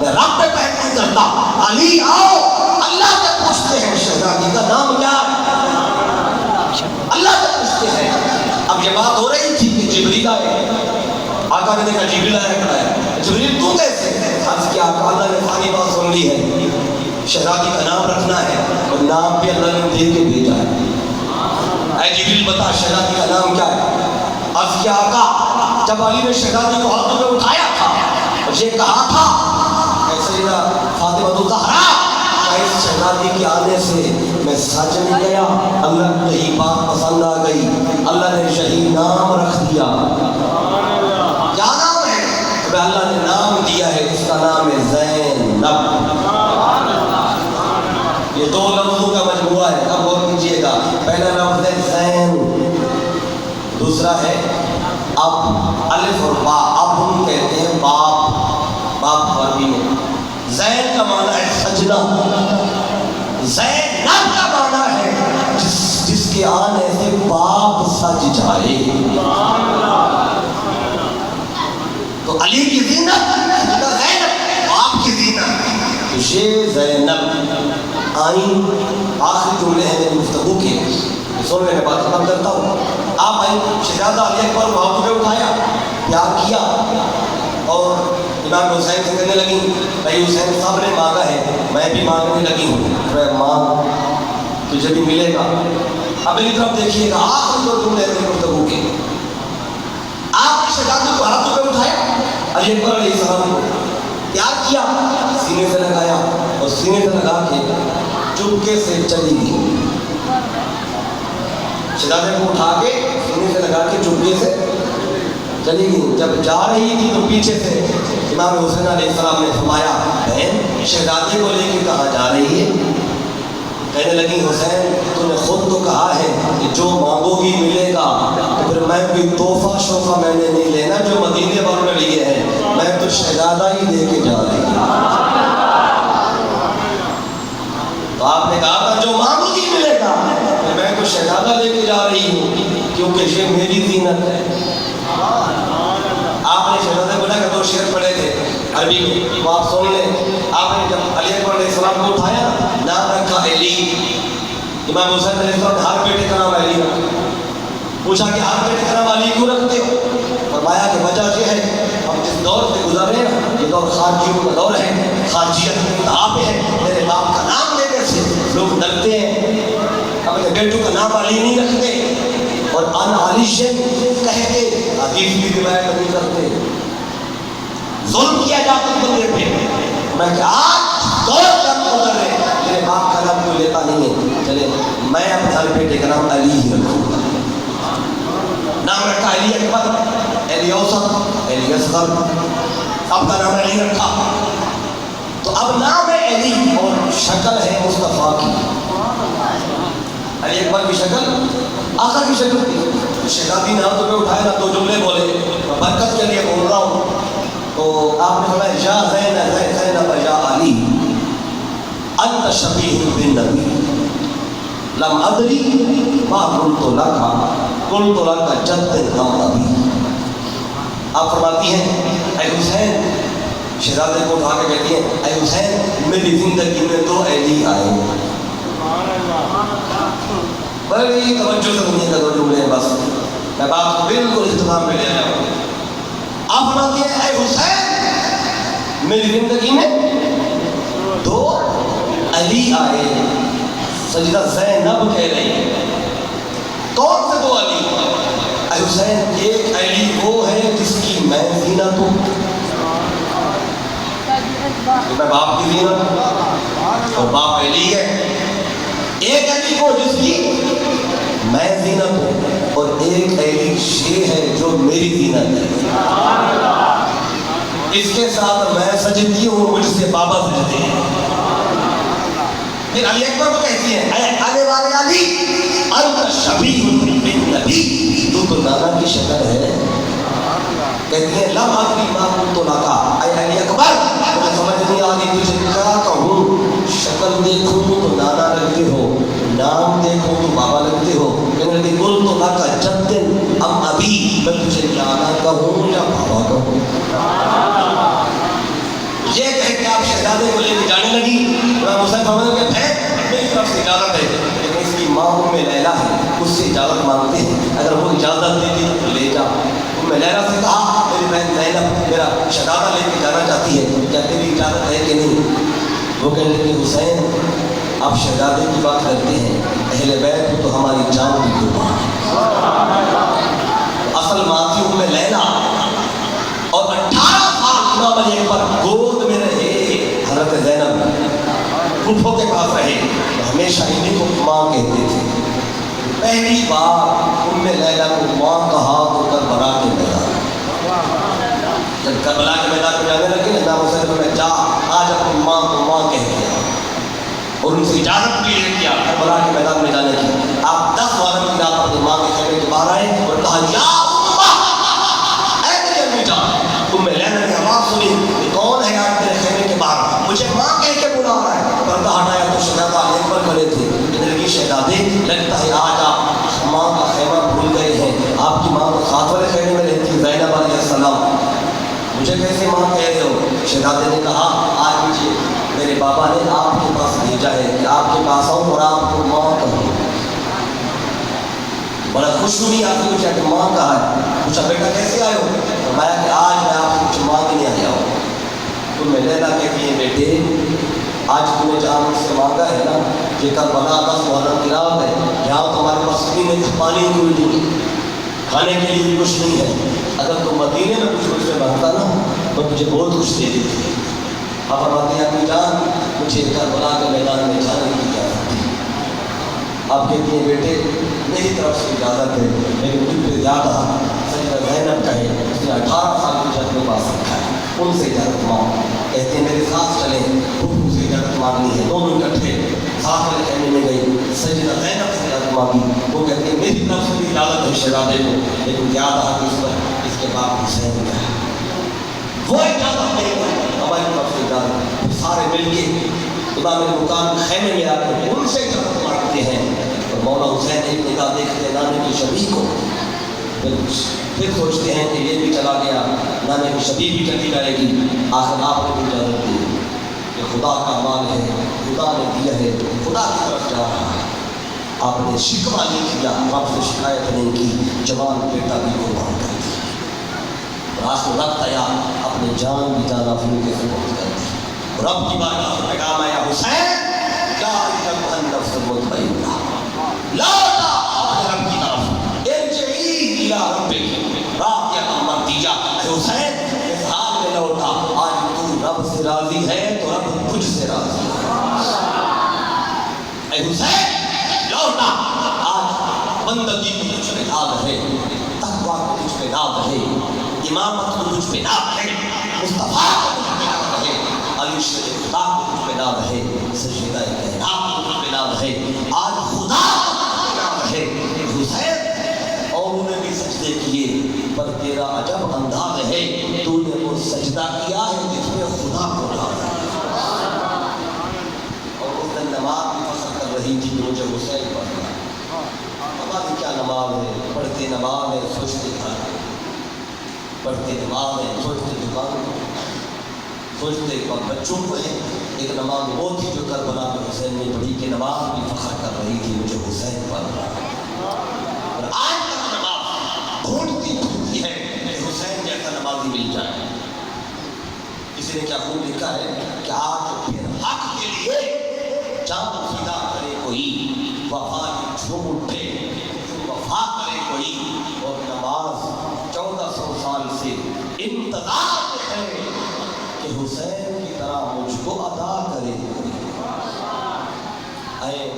میں رب پہ پہل نہیں کرتا۔ علی آؤ اللہ سے پوچھتے ہیں شہزادی کا نام کیا ہے، اللہ سے پوچھتے ہیں۔ اب یہ بات ہو رہی تھی کہ جبریل آئے، آقا نے دیکھا جبریل آیا کھڑا ہے، جبریل تو کیسے، عرض کیا آقا اللہ نے ساری بات سن لی ہے، شہزادی کا نام رکھنا ہے اور نام بھی اللہ نے دے کے بھیجا ہے۔ اے جبریل بتا شہزادی کا نام کیا ہے، عرض کیا آقا جب علی نے شہزادی کو ہاتھوں میں اٹھایا تھا اور یہ کہا تھا اے سیدہ فاطمہ الزہرا اس شہزادی کے آنے سے میں سچ نہیں گیا، اللہ کو یہی بات پسند آ گئی، اللہ نے یہی نام رکھ دیا۔ کیا نام ہے؟ کہ اللہ نے نام دیا ہے، اس کا نام ہے زینب۔ یہ دو لفظوں کا مجموعہ ہے، اب غور کیجئے گا، پہلا لفظ ہے زین، دوسرا ہے اب، الف اور با، اب ہم کہتے ہیں باپ، باپ عربی میں۔ زین کا معنی ہے سجدہ، زینب کا معنی ہے جس کے آنے سے باپ سج جائے۔ تو علی کی زینت زینب، باپ کی زینت، تو یہ زینب آئیں۔ آخری جملے ہیں میرے گفتگو کے، سن میں بات ختم کرتا ہوں۔ آپ آئیں، شہزادہ علی اکبر کو ہاتھوں پہ اٹھایا، پیار کیا، اور امام حسین سے کہنے لگی بھائی حسین صاحب نے مانگا ہے میں بھی مانگنے لگی ہوں، اے ماں تجھے بھی ملے گا۔ اب میری طرف دیکھیے گا، آخری دو جملے میرے گفتگو کے، آپ نے شہزادی کو ہاتھوں پہ اٹھایا، علی اکبر علیہ السلام کو پیار کیا، سینے سے لگایا اور سینے سے لگا کے چپکے سے چلی گئی۔ شہزادے کو اٹھا کے سینے سے لگا کے چپکے سے چلی گئی۔ جب جا رہی تھی تو پیچھے سے امام حسین علیہ السلام نے فرمایا بہن شہزادے کو لے کے کہاں جا رہی ہے؟ کہنے لگی حسین تو نے خود تو کہا ہے کہ جو مانگو گی ملے گا، تو پھر میں کوئی تحفہ شوفہ میں نے نہیں لینا جو مدینے والوں نے لیے ہیں، میں تو شہزادہ ہی لے کے جا رہی ہوں۔ تو آپ نے کہا تھا جو مانگو گی ملے گا، میں تو شہزادہ لے کے جا رہی ہوں کیونکہ یہ میری زینت ہے۔ آپ نے شہزادے بولا کہ دو شعر پڑھے تھے عربی میں، وہ آپ سن لیں۔ آپ نے جب علی اکبر علیہ السلام کو اٹھایا نام رکھا علی، امام حسین علیہ السلام نے ہر بیٹے کا نام علی رکھا، پوچھا کہ ہر بیٹے کا نام علی کیوں رکھتے ہو؟ فرمایا کہ وجہ یہ ہے ہم جس دور سے گزر رہے ہیں یہ دور خارجیوں کا دور ہے، خارجیت میں انتہا پہ ہے، میرے باپ کا نام لینے سے لوگ ڈرتے ہیں، اپنے بیٹوں کا نام علی نہیں رکھتے، اور ان علی کہہ کے حدیث کی روایت نہیں کرتے، ظلم کیا جاتا بندے پہ۔ میں کہ آج دور کم گزر رہے میرے باپ کا نام کوئی لیتا نہیں ہے، چلے میں اپنے ہر بیٹے کا نام علی ہی رکھوں گا۔ نام رکھا علی اکبر، علی اوسط، علی اصغر، اب کا نام علی رکھا۔ تو اب نام ہے علی اور شکل ہے مصطفیٰ کی۔ علی اکبر کی شکل آقا کی شکل تھی۔ شہزادی نے ہاتھوں پہ اٹھائے نا دو جملے بولے، میں برکت کے لیے بول رہا ہوں، تو آپ نے فرمایا یا زینب یا علی انت شبیہ بالنبی لم ادری ما قلت لک قلت لک جد ہم ابی۔ آپ فرماتی ہیں اے حسین، شہزادے کو اٹھا کے کہتی ہیں اے حسین میری زندگی میں دو علی آئے، بڑی توجہ سے سنیے گا، دو جملے بس، میں بات کو بالکل اختتام پہ لے آیا ہوں۔ آپ فرماتی ہیں اے حسین میری زندگی میں دو علی آئے، سجدہ زینب کہہ رہی ہے، کون سے دو علی؟ اے حسین ایک علی وہ ہے جس کی میں زینت ہوں، میں باپ کی زینت ہوں اور باپ علی ہے، ایک علی کو جس کی میں زینت ہوں، اور ایک علی یہ ہے جو میری زینت ہے، اس کے ساتھ میں سجدتی ہوں، مجھ سے بابا سجدتے ہیں۔ پھر علی اکبر کو کہتی ہیں اے آنے والے علی انت شبیہ بالنبی، تو نانا کی شکل ہے. کہتی ہیں لم ادری ما قلت لک، اے علی اکبر مجھے سمجھ نہیں آ رہی تجھے کیا کہوں. شکل دیکھوں تو نانا لگتے ہو، نام دیکھوں تو بابا لگتے ہو. کہنے لگی قلت لک جد ام ابی، میں تجھے نانا کہوں یا بابا کہوں. یہ کہہ کے آپ شہزادے کو لے کے جانے لگی. امام حسین فرماتے ہیں کہ میری طرف سے اجازت ہے، لیکن اس کی ماں ام لیلہ ہے، اس سے اجازت مانگتے ہیں. اگر وہ اجازت دیتی تو لے جا. ام لیلہ سے کہا میری بہن زینب میرا شہزادہ لے کے جانا چاہتی ہے، کیا تیری اجازت ہے کہ نہیں؟ وہ کہنے لگے حسین آپ شہزادے کی بات کرتے ہیں، اہل بیت کو تو ہماری جان بھی قربان ہے. اصل ماں تھی ام لیلہ، اور 18 سال امام علی اکبر گود میں رہے. حضرت زینب پھپھو کے پاس رہے، ہمیشہ انہیں کو ماں کہتے تھے. پہلی بار ام لیلہ کو ماں کہا تو کربلا کے میدان. جب کربلا کے میدان میں جانے لگے نا امام حسین میں جا آج اپنی ماں کو ماں کہہ دیا، اور ان سے اجازت بھی لے کیا کربلا کے میدان میں جانے کی. آپ 10 محرم کی رات اپنی ماں کے خیمے کے باہر آئے اور کہا یا تم میں لینا کی آواز سنی کہ کون ہے آج میرے خیمے کے باہر، مجھے ماں کہہ کے بلا رہا ہے. پردہ ہٹایا تو شہزادہ علی اکبر کھڑے تھے. کہنے لگی شہزادے لگتا ہے آج آپ ماں کا خیمہ بھول گئے ہیں، آپ کی ماں تو ساتھ والے خیمے میں رہتی ہے زینب علیہ السلام، مجھے کیسے ماں کہہ رہے ہو؟ شہزادے نے کہا آج مجھے میرے بابا نے آپ کے پاس بھیجا ہے کہ آپ کے پاس آؤں اور آپ کو ماں کہوں. بڑا خوش ہوئی آپ کو کہ ماں کہا ہے. پوچھا بیٹا کیسے آئے ہو؟ فرمایا کہ آج میں آپ کو کچھ مانگنے آیا ہوں. تم میں لینا کہتی ہیں بیٹے آج تم نے جہاں مجھ سے مانگا ہے نا یہ کربلا 10 محرم کی رات ہے، یہاں تو ہمارے پاس پینے کا پانی کوئی نہیں، کھانے کے لیے کچھ نہیں ہے. اگر تم مدینے میں کچھ مجھ سے مانگتا نا تو تجھے بہت کچھ دے دیتی. آپ فرماتے ہیں امی جان مجھے کربلا کے میدان میں جانے کی اجازت دی. آپ کہتی ہیں بیٹے میری طرف سے اجازت ہے، لیکن مجھ پہ زیادہ سیدہ زینب کا ہے، اس نے 18 سال کی جد میں پاس رکھا ہے، ان سے اجازت مانگ. کہتے ہیں میرے ساتھ چلیں، حکم سے اجازت مانگنی ہے. دونوں اکٹھے ساتھ والے خیمے میں گئی، سیدہ زینب سے اجازت مانگی. وہ کہتے ہیں میری طرف سے بھی اجازت ہے شہزادے کو، لیکن زیادہ حق اس پر اس کے باپ حسین کا ہے. وہ اجازت نہیں ہماری طرف سے اجازت. سارے مل کے امام مقام خیمے میں آ کے ان سے اجازت مانگتے ہیں. اور مولا حسین ایک نگاہ دیکھتے ہیں نانے کی شبیہ کو، پھر سوچتے ہیں کہ یہ بھی چلا گیا، نانے کی شبیہ بھی چلی جائے گی. آخر آپ نے بھی اجازت دی کہ خدا کا مال ہے، خدا نے دیا ہے، خدا کی طرف جا رہا ہے. آپ نے شکوہ نہیں کیا، رب سے شکایت نہیں کی، جوان بیٹا بھی قربان کر دیا. اور آخر وقت آیا اپنے جان بھی جانا فلو کے سپورٹ کر دی. رب کی بارگاہ سے پیغام آیا حسین لا ایتم النفس المطمئنہ لوٹا اپنے رب کی طرف، ارجعی الی ربک راضیۃ مرضیہ. اے حسین اس حال میں لوٹا آج تو رب سے راضی ہے تو رب تجھ سے راضی ہے. اے حسین لوٹا آج بندگی کو تجھ پہ ناز ہے، تقویٰ کو تجھ پہ ناز ہے، امامت کو تجھ پہ ناز ہے، مصطفیٰ کو تجھ پہ ناز ہے، علی شریف خدا کو تجھ پہ ناز ہے، سجدہ کائنات کو تجھ پہ ناز ہے. آج خدا کو تجھ پہ ناز ہے. حسین اور نے بھی سجدے کیے پر تیرا عجب انداز ہے، تو نے وہ سجدہ کیا ہے جس میں خدا کو ناز ہے. اور اس دن نماز بھی فخر کر رہی تھی کہ مجھے حسین پڑھنا. ہماری کیا نماز ہے، پڑھتے نماز ہے سوچتے گھر، پڑھتے نماز ہے سوچتے دکان، سوچتے بچوں کو ہے. ایک نماز وہ تھی جو کربلا میں حسین نے پڑھی کہ نماز بھی فخر کر رہی تھی مجھے حسین پڑھ رہا. اور آج تک نماز ڈھونڈتی پھرتی ہے کہ حسین جیسا نمازی مل جائے. کسی نے کیا خوب لکھا ہے کہ آج پھر حق کے لیے جان فدا کرے کوئی، وفا کی جھوم اٹھے وفا کرے کوئی. اور نماز 1400 سال سے انتظار ہے کہ حسین کی طرح مجھ کو ادا کرے. آئے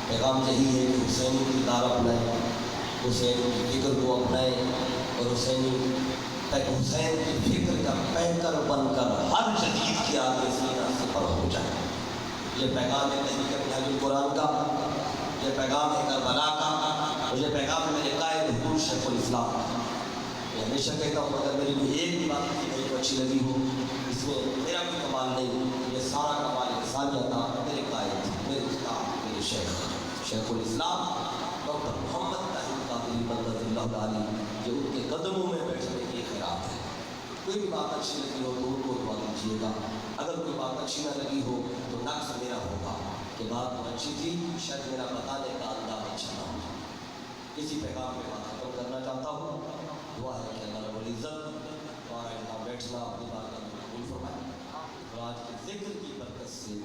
پیغام یہی ہے کہ حسینی کردار اپنائیں، حسین کی فکر کو اپنائیں، اور حسین کی فکر کا پیکر بن کر ہر جدید کے آگے سینہ سپر ہو جائے. یہ پیغام ہے نبی کے منہاج القرآن کا، یہ پیغام ہے کربلا کا، اور یہ پیغام ہے میرے قائد حضور شیخ الاسلام۔ میں ہمیشہ کہتا ہوں اگر میری کوئی ایک بھی بات کسی کو اچھی لگی ہو، اس میں میرا کوئی کمال نہیں، یہ سارا کمال انسانیت تھا میرے قائد، میرے استاد، میرے شیخ الاسلام ڈاکٹر محمد طاہر قادری مدد اللہ علیہ، جو ان کے قدموں میں بیٹھنے کی خیرات ہے۔ کوئی بھی بات اچھی لگی ہو تو ان کو دعا دیجیے گا، اگر کوئی بات اچھی نہ لگی ہو تو نقص میرا ہوگا کہ بات تو اچھی تھی، شاید میرا بتانے کا انداز اچھا نہ ہو۔ کسی پیغام میں بات ختم کرنا چاہتا ہوں، دعا ہے کہ اللہ رب العزت ہمارا یہاں بیٹھنا اپنی بات کا قبول فرمائے، اور آج کے ذکر کی برکت سے